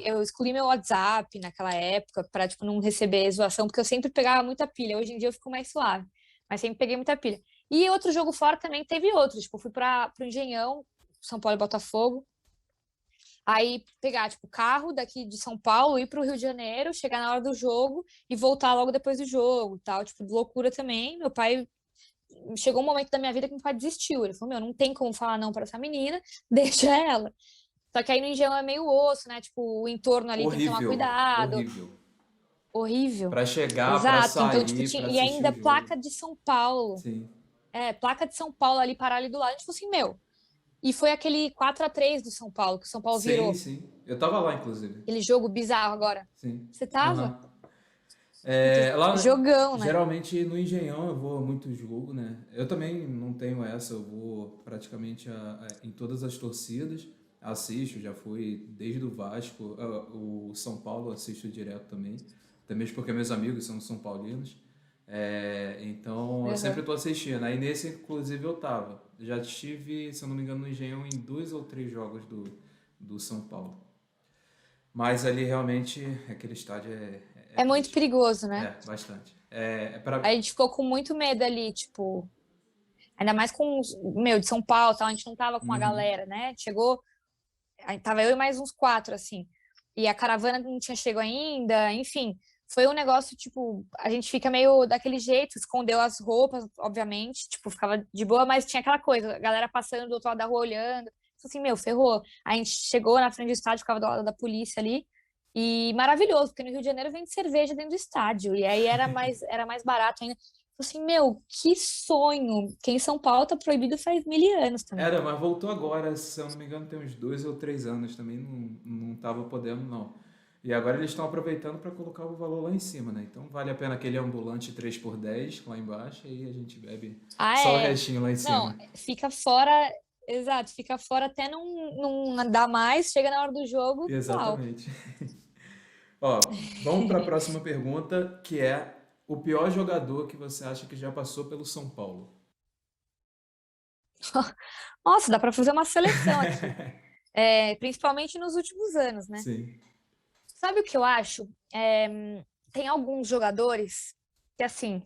eu excluí meu WhatsApp naquela época pra, tipo, não receber zoação, porque eu sempre pegava muita pilha. Hoje em dia eu fico mais suave, mas sempre peguei muita pilha. E outro jogo fora também teve outros, tipo, fui pro Engenhão, São Paulo e Botafogo. Aí pegar, tipo, carro daqui de São Paulo, ir pro Rio de Janeiro, chegar na hora do jogo e voltar logo depois do jogo, tal, tipo, loucura também. Meu pai chegou um momento da minha vida que meu pai desistiu. Ele falou: Meu, não tem como falar não para essa menina, deixa ela. Só que aí no Engenhão é meio osso, né? Tipo, o entorno ali tem que tomar Horrível, cuidado. horrível. Horrível. Para chegar, para Exato. Então, tipo, sair, para e assistir ainda o jogo. placa de São Paulo. Sim. Placa de São Paulo ali, parar ali do lado. A gente falou assim, meu. E foi aquele 4-3 do São Paulo, que o São Paulo Sim, virou. sim. Eu tava lá, inclusive. Aquele jogo bizarro agora. Sim. Você tava? Aham. Puta, Lá, jogão, né? geralmente no Engenhão eu vou a muito jogo, né? Eu também não tenho essa, eu vou praticamente em todas as torcidas, assisto, já fui desde o Vasco, o São Paulo eu assisto direto também mesmo porque meus amigos são São Paulinos, então eu sempre Uhum. tô assistindo. Aí nesse, inclusive, eu tava. Já estive, se eu não me engano, no Engenhão em 2 ou 3 jogos do São Paulo. Mas ali realmente aquele estádio é É muito triste. perigoso, né? Bastante. É pra... A gente ficou com muito medo ali, tipo, ainda mais com meu, de São Paulo, tal, a gente não tava com a Uhum. galera, né? Chegou, aí tava eu e mais uns 4, assim. E a caravana não tinha chegado ainda, enfim. Foi um negócio, tipo, a gente fica meio daquele jeito, escondeu as roupas, obviamente, tipo, ficava de boa, mas tinha aquela coisa, a galera passando do outro lado da rua olhando. Assim, meu, ferrou. A gente chegou na frente do estádio, ficava do lado da polícia ali. E maravilhoso, porque no Rio de Janeiro vende cerveja dentro do estádio. E aí era mais barato ainda. Assim, meu, que sonho! Que em São Paulo tá proibido faz 1000 anos também. Era, mas voltou agora, se eu não me engano, tem uns 2 ou 3 anos também, não tava podendo, não. E agora eles estão aproveitando para colocar o valor lá em cima, né? Então vale a pena aquele ambulante 3 por 10 lá embaixo, aí a gente bebe Ah, só o é. restinho lá em Não, cima. fica fora, exato, fica fora até não dar mais, chega na hora do jogo, pau. Exatamente. Ó, vamos para a próxima pergunta, que é o pior jogador que você acha que já passou pelo São Paulo? Nossa, dá pra fazer uma seleção aqui. principalmente nos últimos anos, né? Sim. Sabe o que eu acho? Tem alguns jogadores que, assim,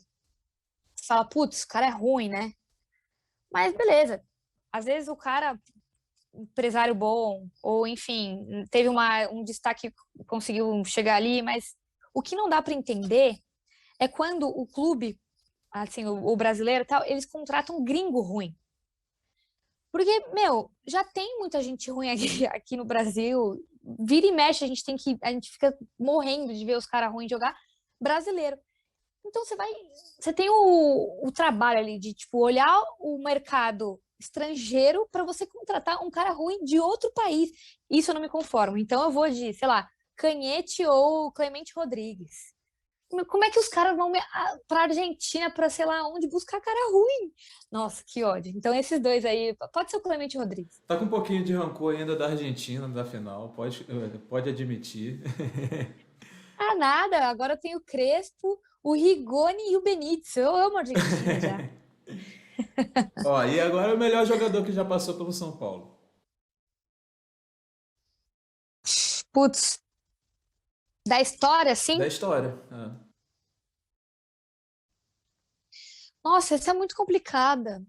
você fala, putz, o cara é ruim, né? Mas beleza. Às vezes o cara, empresário bom, ou enfim, teve um destaque, conseguiu chegar ali, mas o que não dá para entender é quando o clube, assim, o brasileiro e tal, eles contratam um gringo ruim. Porque, meu, já tem muita gente ruim aqui, aqui no Brasil. Vira e mexe, a gente fica morrendo de ver os caras ruins jogar brasileiro. Então você tem o trabalho ali de tipo olhar o mercado estrangeiro para você contratar um cara ruim de outro país. Isso eu não me conformo. Então eu vou de, sei lá, Canhete ou Clemente Rodrigues. Como é que os caras vão para Argentina para sei lá onde buscar cara ruim? Nossa, que ódio. Então esses dois aí, pode ser o Clemente Rodrigues. Tá com um pouquinho de rancor ainda da Argentina, da final, pode admitir. Ah, nada. Agora eu tenho o Crespo, o Rigoni e o Benítez. Eu amo a Argentina já. Ó, e agora o melhor jogador que já passou pelo São Paulo. Putz, da história, Da sim. história. É. Nossa, essa é muito complicada.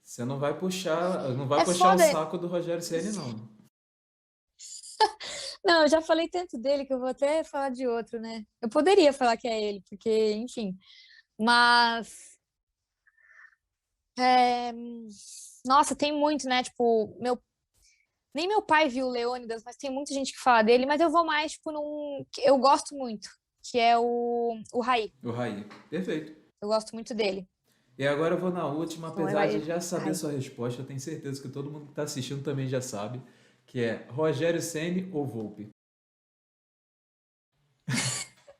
Você não vai É puxar o foda. saco do Rogério Ceni, não. Não, eu já falei tanto dele que eu vou até falar de outro, né? Eu poderia falar que é ele, porque, enfim. Mas, é, nossa, tem muito, né? Tipo, nem meu pai viu o Leônidas, mas tem muita gente que fala dele. Mas eu vou mais, tipo, num que eu gosto muito, que é o Raí. O Raí. Perfeito. Eu gosto muito dele. E agora eu vou na última, Então, apesar de já saber Raí. sua resposta, eu tenho certeza que todo mundo que está assistindo também já sabe, que é Rogério Ceni ou Volpe.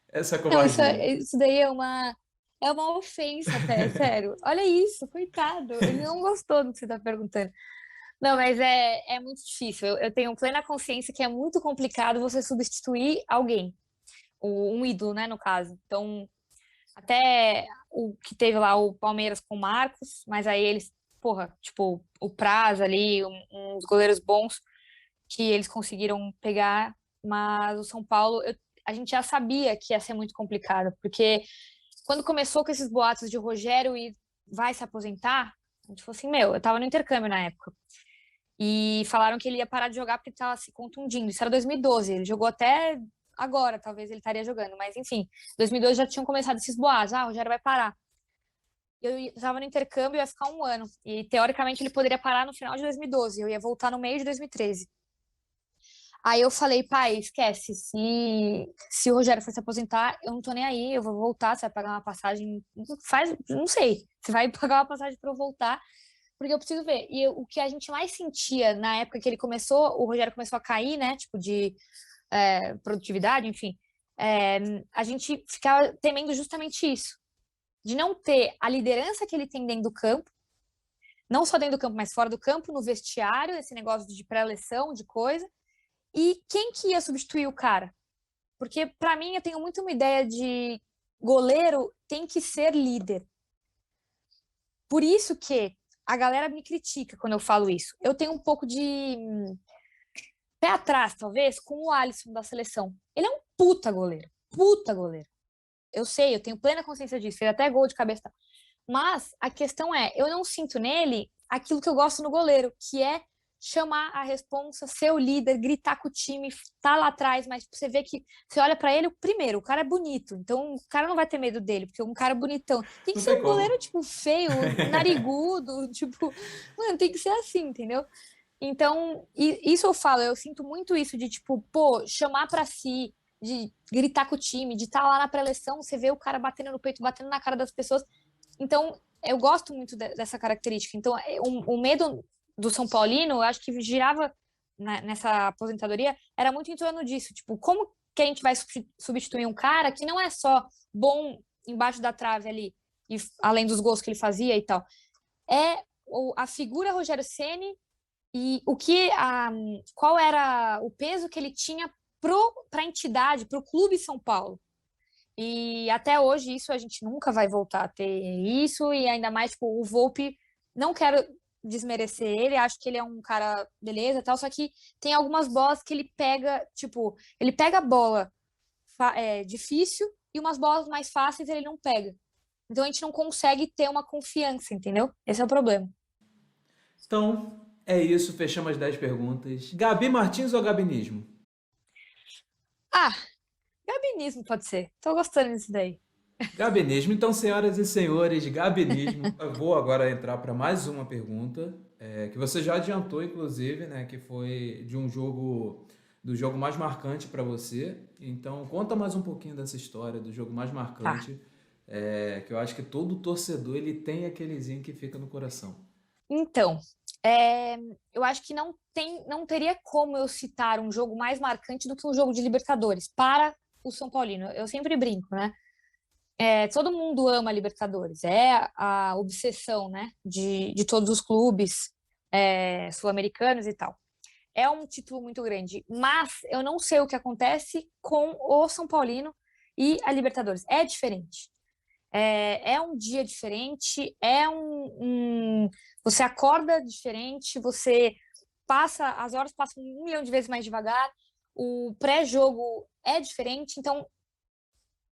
Essa é Não, covardia. isso daí é uma ofensa até, sério. Olha isso, coitado. Ele não gostou do que você está perguntando. Não, mas é muito difícil. Eu tenho plena consciência que é muito complicado você substituir alguém, um ídolo, né, no caso. Então, até o que teve lá o Palmeiras com o Marcos, mas aí eles, porra, tipo, o Praz ali, uns goleiros bons que eles conseguiram pegar, mas o São Paulo, a gente já sabia que ia ser muito complicado, porque quando começou com esses boatos de Rogério e vai se aposentar, a gente falou assim, meu, eu tava no intercâmbio na época. E falaram que ele ia parar de jogar porque estava se contundindo. Isso era 2012. Ele jogou até agora, talvez ele estaria jogando. Mas, enfim, 2012 já tinham começado esses boatos. Ah, o Rogério vai parar. Eu estava no intercâmbio, ia ficar um ano. E, teoricamente, ele poderia parar no final de 2012. Eu ia voltar no meio de 2013. Aí eu falei, pai, esquece. Se o Rogério for se aposentar, eu não tô nem aí. Eu vou voltar. Você vai pagar uma passagem. Faz, não sei. Você vai pagar uma passagem para eu voltar porque eu preciso ver. E o que a gente mais sentia na época que ele começou, o Rogério começou a cair, né? Tipo, de produtividade, enfim. A gente ficava temendo justamente isso. De não ter a liderança que ele tem dentro do campo, não só dentro do campo, mas fora do campo, no vestiário, esse negócio de pré-eleição, de coisa. E quem que ia substituir o cara? Porque, para mim, eu tenho muito uma ideia de goleiro tem que ser líder. Por isso que a galera me critica quando eu falo isso. Eu tenho um pouco de pé atrás, talvez, com o Alisson da seleção. Ele é um puta goleiro. Puta goleiro. Eu sei, eu tenho plena consciência disso. Fez até gol de cabeça. Mas a questão é, eu não sinto nele aquilo que eu gosto no goleiro, que é chamar a responsa, ser o líder, gritar com o time, tá lá atrás, mas você vê que você olha para ele, primeiro, o cara é bonito, então o cara não vai ter medo dele, porque é um cara bonitão. Tem que Não ser tem um goleiro, como. tipo, feio, narigudo, tipo, mano, tem que ser assim, entendeu? Então, isso eu falo, eu sinto muito isso de, tipo, pô, chamar pra si, de gritar com o time, de estar lá na pré-eleção, você vê o cara batendo no peito, batendo na cara das pessoas. Então, eu gosto muito dessa característica. Então, o medo do São Paulino, eu acho que girava nessa aposentadoria, era muito em torno disso. Tipo, como que a gente vai substituir um cara que não é só bom embaixo da trave ali, e além dos gols que ele fazia e tal. É a figura Rogério Ceni e qual era o peso que ele tinha para a entidade, para o Clube São Paulo. E até hoje isso a gente nunca vai voltar a ter isso, e ainda mais tipo, o Volpe, não quero desmerecer ele, acho que ele é um cara beleza e tal, só que tem algumas bolas que ele pega, tipo, ele pega a bola difícil e umas bolas mais fáceis ele não pega. Então a gente não consegue ter uma confiança, entendeu? Esse é o problema. Então, é isso, fechamos as 10 perguntas. Gabi Martins ou Gabinismo? Ah, gabinismo pode ser. Tô gostando disso daí. Gabinismo. Então, senhoras e senhores, Gabinismo. Eu vou agora entrar para mais uma pergunta, que você já adiantou, inclusive, né, que foi de um jogo, do jogo mais marcante para você. Então, conta mais um pouquinho dessa história do jogo mais Tá. marcante, que eu acho que todo torcedor ele tem aquelezinho que fica no coração. Então, eu acho que não teria como eu citar um jogo mais marcante do que um jogo de Libertadores para o São Paulino. Eu sempre brinco, né? Todo mundo ama a Libertadores, é a obsessão, né, de todos os clubes sul-americanos e tal. É um título muito grande, mas eu não sei o que acontece com o São Paulino e a Libertadores. É diferente. É um dia diferente, você acorda diferente, as horas passam 1 milhão de vezes mais devagar, o pré-jogo é diferente, então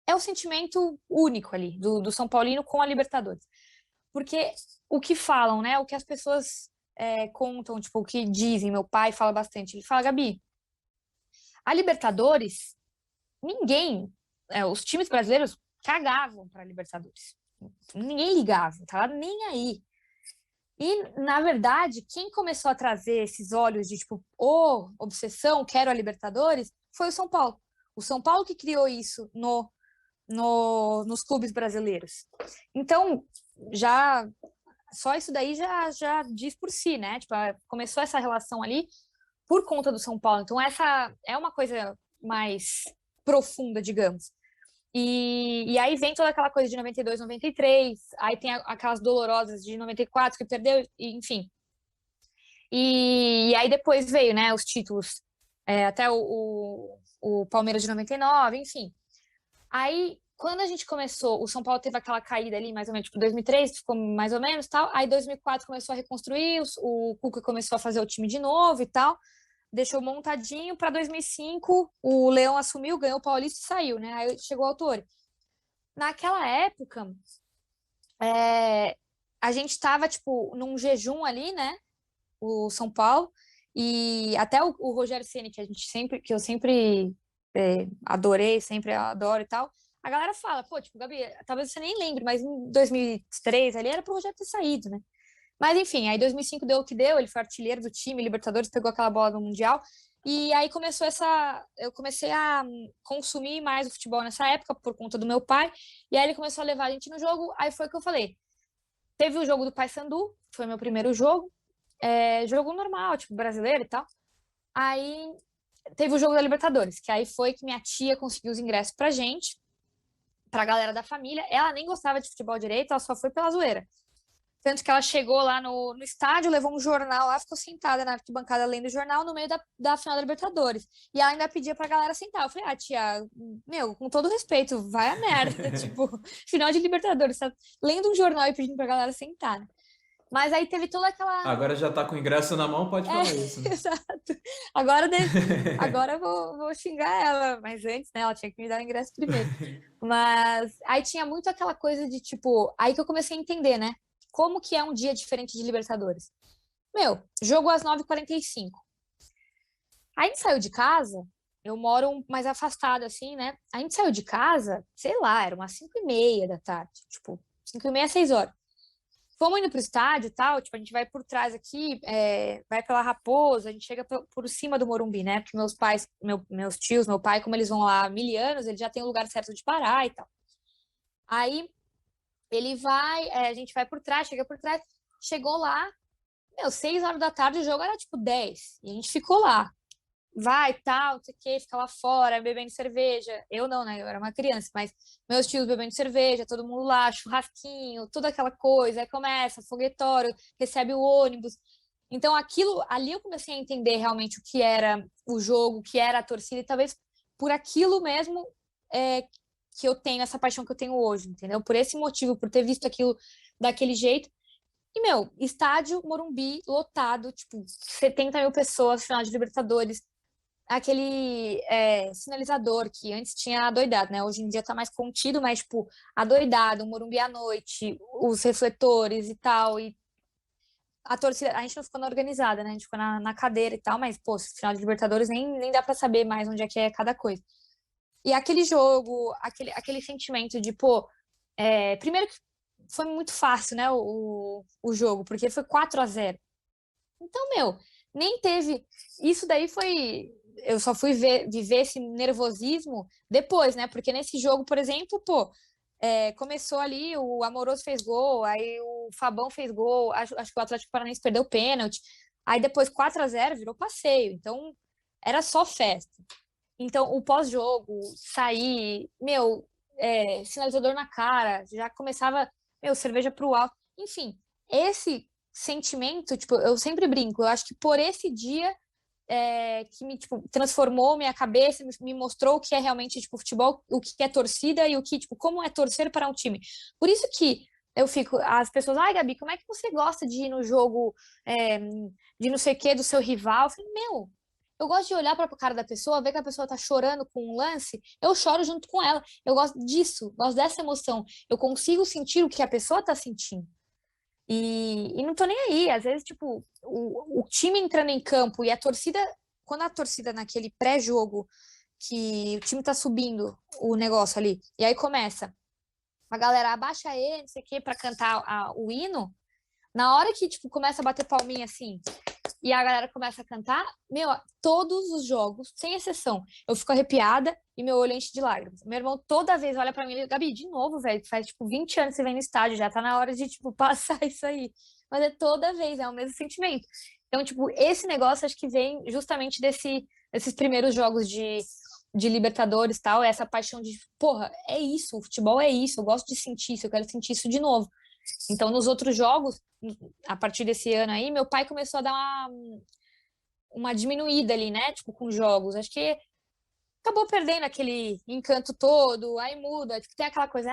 é o sentimento único ali do São Paulino com a Libertadores. Porque o que falam, né? O que as pessoas contam, tipo, o que dizem, meu pai fala bastante. Ele fala, Gabi, a Libertadores, ninguém, os times brasileiros cagavam para a Libertadores. Ninguém ligava, tava nem aí. E, na verdade, quem começou a trazer esses olhos de, tipo, obsessão, quero a Libertadores, foi o São Paulo. O São Paulo que criou isso nos clubes brasileiros. Então, já só isso daí já diz por si, né? Tipo, começou essa relação ali por conta do São Paulo. Então, essa é uma coisa mais profunda, digamos. E aí vem toda aquela coisa de 92, 93, aí tem aquelas dolorosas de 94 que perdeu, enfim. E aí depois veio, né, os títulos, até o Palmeiras de 99, enfim. Aí, quando a gente começou, o São Paulo teve aquela caída ali, mais ou menos, tipo, 2003, ficou mais ou menos, tal. Aí, 2004 começou a reconstruir, o Cuca começou a fazer o time de novo e tal. Deixou montadinho para 2005, o Leão assumiu, ganhou o Paulista e saiu, né? Aí chegou o Autori. Naquela época, a gente estava, tipo, num jejum ali, né? O São Paulo. E até o Rogério Ceni, que eu sempre adorei, sempre adoro e tal. A galera fala, pô, tipo, Gabi, talvez você nem lembre, mas em 2003 ali era pro Rogério ter saído, né? Mas enfim, aí 2005 deu o que deu, ele foi artilheiro do time, Libertadores, pegou aquela bola no Mundial. E aí eu comecei a consumir mais o futebol nessa época por conta do meu pai. E aí ele começou a levar a gente no jogo, aí foi o que eu falei. Teve o jogo do Paysandu, foi meu primeiro jogo, jogo normal, tipo, brasileiro e tal. Aí teve o jogo da Libertadores, que aí foi que minha tia conseguiu os ingressos pra gente, pra galera da família. Ela nem gostava de futebol direito, ela só foi pela zoeira. Tanto que ela chegou lá no estádio, levou um jornal lá, ficou sentada na arquibancada lendo o jornal no meio da final da Libertadores. E ela ainda pedia pra galera sentar. Eu falei, tia, meu, com todo respeito, vai a merda. Tipo, final de Libertadores, tá lendo um jornal e pedindo pra galera sentar, né? Mas aí teve toda aquela. Agora já tá com o ingresso na mão, pode falar isso, né? Exato. Agora eu vou xingar ela, mas antes, né, ela tinha que me dar o ingresso primeiro. Mas aí tinha muito aquela coisa de, tipo, aí que eu comecei a entender, né? Como que é um dia diferente de Libertadores. Meu, jogo às 9h45. Aí a gente saiu de casa, eu moro mais afastado, assim, né? A gente saiu de casa, sei lá, era umas 5h30 da tarde, tipo, 5h30, 6 horas. Fomos indo pro estádio e tal, tipo, a gente vai por trás aqui, vai pela Raposa, a gente chega por cima do Morumbi, né? Porque meus pais, meus tios, meu pai, como eles vão lá há 1000 anos, eles já têm o lugar certo de parar e tal. Aí ele vai, a gente vai por trás, chega por trás, chegou lá, meu, 6 horas da tarde, o jogo era tipo 10, e a gente ficou lá. Vai, tal, não sei o quê, fica lá fora, bebendo cerveja. Eu não, né? Eu era uma criança, mas meus tios bebendo cerveja, todo mundo lá, churrasquinho, toda aquela coisa. Aí começa, foguetório, recebe o ônibus. Então, aquilo, ali eu comecei a entender realmente o que era o jogo, o que era a torcida, e talvez por aquilo mesmo que eu tenho, essa paixão que eu tenho hoje, entendeu? Por esse motivo, por ter visto aquilo daquele jeito, E, meu, estádio Morumbi lotado, tipo, 70 mil pessoas, final de Libertadores. Aquele sinalizador que antes tinha adoidado, né? Hoje em dia tá mais contido, mas, tipo, adoidado, o Morumbi à noite, os refletores e tal. E a torcida, a gente não ficou na organizada, né? A gente ficou na cadeira e tal, mas, pô, final de Libertadores nem dá pra saber mais onde é cada coisa. E aquele jogo, aquele sentimento de, pô, primeiro que foi muito fácil, né, o jogo, porque foi 4-0. Então, meu, nem teve. Isso daí foi. Eu só fui viver esse nervosismo depois, né? Porque nesse jogo, por exemplo, pô, começou ali, o Amoroso fez gol, aí o Fabão fez gol, acho que o Atlético Paranaense perdeu o pênalti. Aí depois 4-0 virou passeio. Então, era só festa. Então, o pós-jogo, sair, meu, sinalizador na cara, já começava, meu, cerveja pro alto. Enfim, esse sentimento, tipo, eu sempre brinco, eu acho que por esse dia que me, tipo, transformou minha cabeça, me mostrou o que é realmente, tipo, futebol, o que é torcida e o que, tipo, como é torcer para um time. Por isso que eu fico, as pessoas, ai, Gabi, como é que você gosta de ir no jogo de não sei o que, do seu rival? Eu falei, meu, eu gosto de olhar para a cara da pessoa, ver que a pessoa tá chorando com um lance, eu choro junto com ela. Eu gosto disso, gosto dessa emoção. Eu consigo sentir o que a pessoa tá sentindo. E não tô nem aí. Às vezes, tipo, o time entrando em campo e a torcida, quando a torcida naquele pré-jogo, que o time tá subindo o negócio ali, e aí começa, a galera abaixa ele, não sei o quê, pra cantar o hino, na hora que, tipo, começa a bater palminha assim, e a galera começa a cantar, meu, todos os jogos, sem exceção, eu fico arrepiada e meu olho enche de lágrimas. Meu irmão toda vez olha pra mim e diz, Gabi, de novo, velho, faz tipo 20 anos que você vem no estádio, já tá na hora de, tipo, passar isso aí. Mas é toda vez, é o mesmo sentimento. Então, tipo, esse negócio acho que vem justamente desses primeiros jogos de Libertadores e tal, essa paixão de, porra, é isso, o futebol é isso, eu gosto de sentir isso, eu quero sentir isso de novo. Então, nos outros jogos, a partir desse ano aí, meu pai começou a dar uma diminuída ali, né? Tipo, com jogos. Acho que acabou perdendo aquele encanto todo, aí muda. Tipo, tem aquela coisa,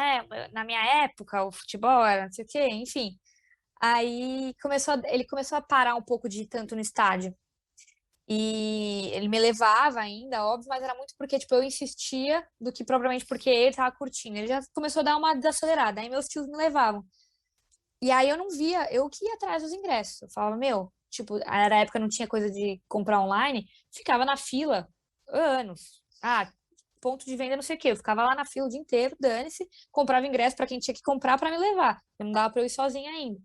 na minha época, o futebol era não sei o quê, enfim. Aí ele começou a parar um pouco de ir tanto no estádio. E ele me levava ainda, óbvio, mas era muito porque, tipo, eu insistia do que propriamente porque ele tava curtindo. Ele já começou a dar uma desacelerada, aí meus tios me levavam. E aí eu não via, eu que ia atrás dos ingressos. Eu falava, meu, tipo, era a época não tinha coisa de comprar online, ficava na fila anos. Ah, ponto de venda não sei o quê. Eu ficava lá na fila o dia inteiro, dane-se, comprava ingresso para quem tinha que comprar para me levar. Eu não dava para eu ir sozinha ainda.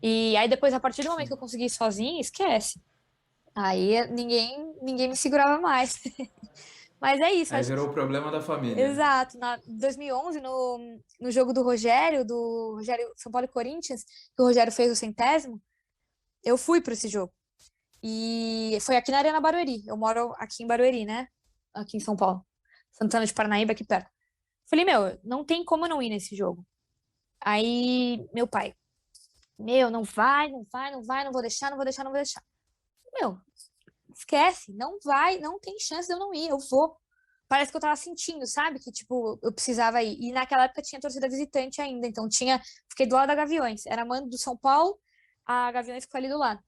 E aí depois, a partir do momento que eu consegui ir sozinha, esquece. Aí ninguém me segurava mais. Mas é isso, Aí acho virou o problema da família. exato. Na 2011, no jogo do Rogério, São Paulo e Corinthians, que o Rogério fez o centésimo, eu fui para esse jogo. E foi aqui na Arena Barueri. Eu moro aqui em Barueri, né? Aqui em São Paulo. Santana de Parnaíba, aqui perto. Falei, meu, não tem como eu não ir nesse jogo. Aí, meu pai, meu, não vai, não vai, não vai, não vou deixar, não vou deixar, não vou deixar. Meu, esquece, não vai, não tem chance de eu não ir, eu vou. Parece que eu tava sentindo, sabe? Que, tipo, eu precisava ir. E naquela época tinha torcida visitante ainda, então fiquei do lado da Gaviões. Era mando do São Paulo, a Gaviões ficou ali do lado.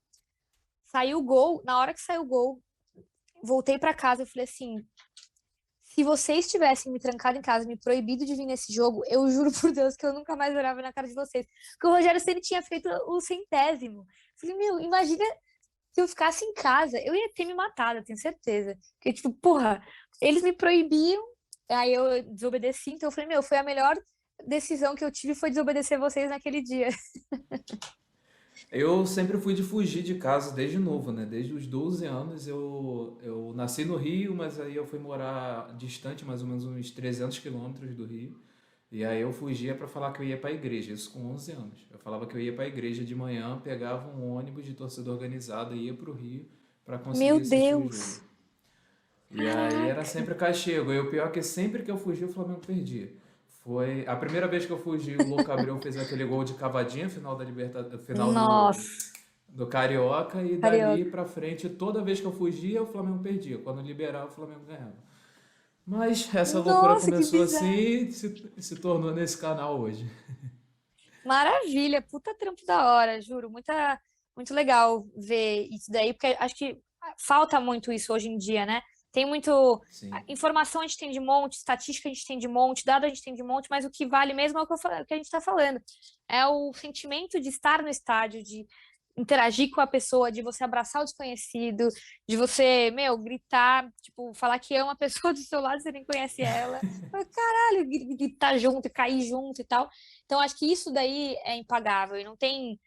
Saiu o gol, na hora que saiu o gol, voltei para casa e falei assim: se vocês tivessem me trancado em casa, me proibido de vir nesse jogo, eu juro por Deus que eu nunca mais olhava na cara de vocês. Porque o Rogério Ceni tinha feito o centésimo. Falei, meu, imagina se eu ficasse em casa, eu ia ter me matado, eu tenho certeza. Porque, tipo, porra, eles me proibiam, aí eu desobedeci, então eu falei, meu, foi a melhor decisão que eu tive foi desobedecer vocês naquele dia. Eu sempre fui de fugir de casa desde novo, né? Desde os 12 anos eu nasci no Rio, mas aí eu fui morar distante, mais ou menos uns 300 quilômetros do Rio. E aí eu fugia para falar que eu ia para a igreja, isso com 11 anos. Eu falava que eu ia para a igreja de manhã, pegava um ônibus de torcida organizada e ia para o Rio para Meu conseguir assistir o jogo. Deus! E aí era Caraca! sempre castigo. E o pior é que sempre que eu fugia, o Flamengo perdia. Foi a primeira vez que eu fugi, o Louco Abreu fez aquele gol de cavadinha, final da final Nossa, do Carioca, e dali carioca. pra frente, toda vez que eu fugia, o Flamengo perdia. Quando liberava, o Flamengo ganhava. Mas essa loucura Nossa, que começou assim bizarro! e se tornou nesse canal hoje. Maravilha, puta trampo da hora, juro. Muito legal ver isso daí, porque acho que falta muito isso hoje em dia, né? Tem muito. Sim, Informação a gente tem de monte, estatística a gente tem de monte, dado a gente tem de monte, mas o que vale mesmo é o que a gente está falando. É o sentimento de estar no estádio, de interagir com a pessoa, de você abraçar o desconhecido, de você, meu, gritar, tipo, falar que ama a pessoa do seu lado, você nem conhece ela. Caralho, gritar junto, cair junto e tal. Então, acho que isso daí é impagável. E não tem.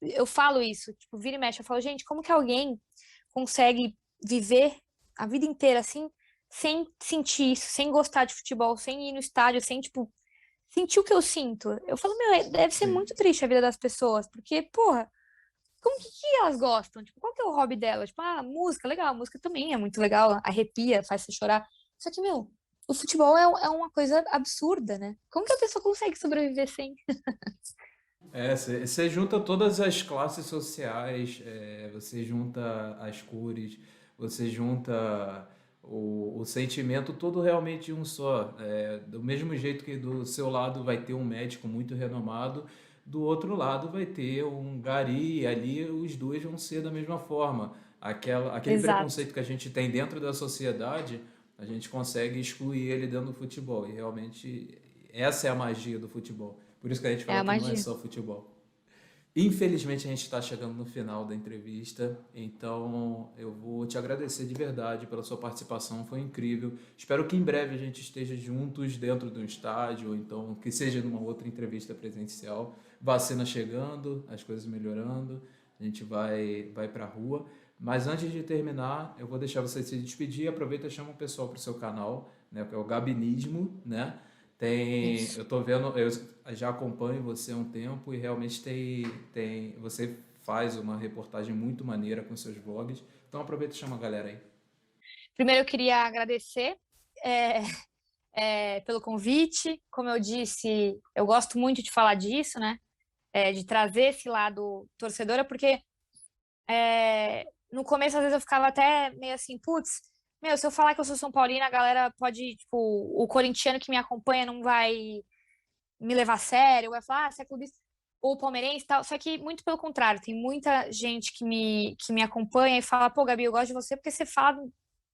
Eu falo isso, tipo, vira e mexe, eu falo, gente, como que alguém consegue viver a vida inteira assim, sem sentir isso, sem gostar de futebol, sem ir no estádio, sem, tipo, sentir o que eu sinto? Eu falo, meu, deve ser sim. muito triste a vida das pessoas, porque, porra, como que elas gostam? Tipo, qual que é o hobby delas? Tipo, música, legal, a música também é muito legal, arrepia, faz você chorar. Só que, meu, o futebol é uma coisa absurda, né? Como que a pessoa consegue sobreviver sem? Você junta todas as classes sociais, você junta as cores, você junta o sentimento todo realmente em um só. Do mesmo jeito que do seu lado vai ter um médico muito renomado, do outro lado vai ter um gari, e ali os dois vão ser da mesma forma. Aquele Exato. preconceito que a gente tem dentro da sociedade, a gente consegue excluir ele dentro do futebol. E realmente essa é a magia do futebol. Por isso que a gente É fala a que não é magia. só futebol. Infelizmente a gente está chegando no final da entrevista, então eu vou te agradecer de verdade pela sua participação, foi incrível. Espero que em breve a gente esteja juntos dentro de um estádio, ou então que seja numa outra entrevista presencial. Vacina chegando, as coisas melhorando, a gente vai para a rua. Mas antes de terminar, eu vou deixar você se despedir. Aproveita e chama o pessoal para o seu canal, né, que é o Gabinismo, né? Isso. Eu tô vendo, eu já acompanho você há um tempo e realmente você faz uma reportagem muito maneira com seus vlogs. Então aproveita e chama a galera aí. Primeiro, eu queria agradecer é, pelo convite. Como eu disse, eu gosto muito de falar disso, né? De trazer esse lado torcedora, porque no começo, às vezes, eu ficava até meio assim, putz, meu, se eu falar que eu sou São Paulina, a galera pode, tipo, o corintiano que me acompanha não vai me levar a sério, vai falar, você é clubista, ou palmeirense e tal. Só que, muito pelo contrário, tem muita gente que me acompanha e fala, pô, Gabi, eu gosto de você porque você fala,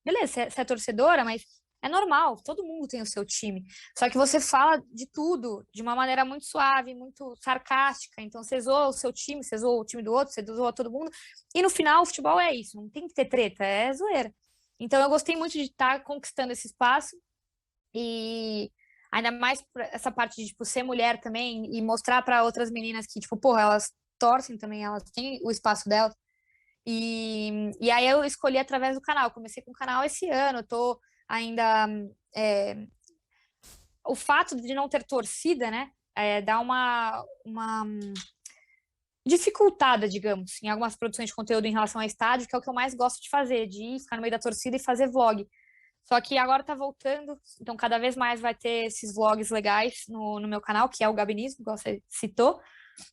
beleza, você é torcedora, mas é normal, todo mundo tem o seu time. Só que você fala de tudo de uma maneira muito suave, muito sarcástica. Então você zoa o seu time, você zoa o time do outro, você zoa todo mundo. E no final, o futebol é isso, não tem que ter treta, é zoeira. Então eu gostei muito de estar conquistando esse espaço e ainda mais essa parte de tipo, ser mulher também e mostrar para outras meninas que, tipo, porra, elas torcem também, elas têm o espaço delas. E aí eu escolhi através do canal. Comecei com o canal esse ano, tô ainda. é, o fato de não ter torcida, né? Dá uma dificultada, digamos, em algumas produções de conteúdo em relação ao estádio, que é o que eu mais gosto de fazer, de ir ficar no meio da torcida e fazer vlog. Só que agora tá voltando, então cada vez mais vai ter esses vlogs legais no meu canal, que é o Gabinismo, igual você citou.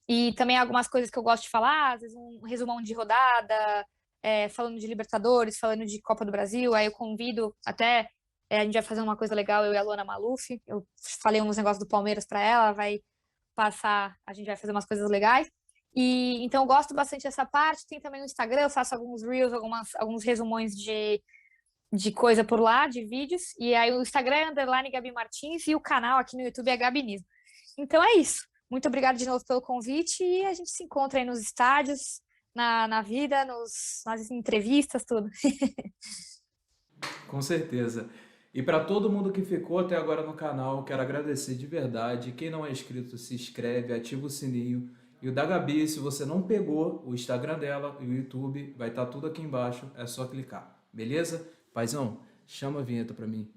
E também algumas coisas que eu gosto de falar, às vezes um resumão de rodada, falando de Libertadores, falando de Copa do Brasil. Aí eu convido até, a gente vai fazer uma coisa legal, eu e a Luana Maluf. Eu falei uns negócios do Palmeiras para ela, vai passar, a gente vai fazer umas coisas legais. E então eu gosto bastante dessa parte. Tem também no Instagram, eu faço alguns reels, alguns resumões de coisa por lá, de vídeos. E aí o Instagram é underline Gabi Martins e o canal aqui no YouTube é Gabinismo. Então é isso. Muito obrigada de novo pelo convite e a gente se encontra aí nos estádios, na vida, nas entrevistas, tudo. Com certeza. E para todo mundo que ficou até agora no canal, quero agradecer de verdade. Quem não é inscrito, se inscreve, ativa o sininho. E o da Gabi, se você não pegou o Instagram dela e o YouTube, vai estar tudo aqui embaixo, é só clicar. Beleza? Paizão, chama a vinheta para mim.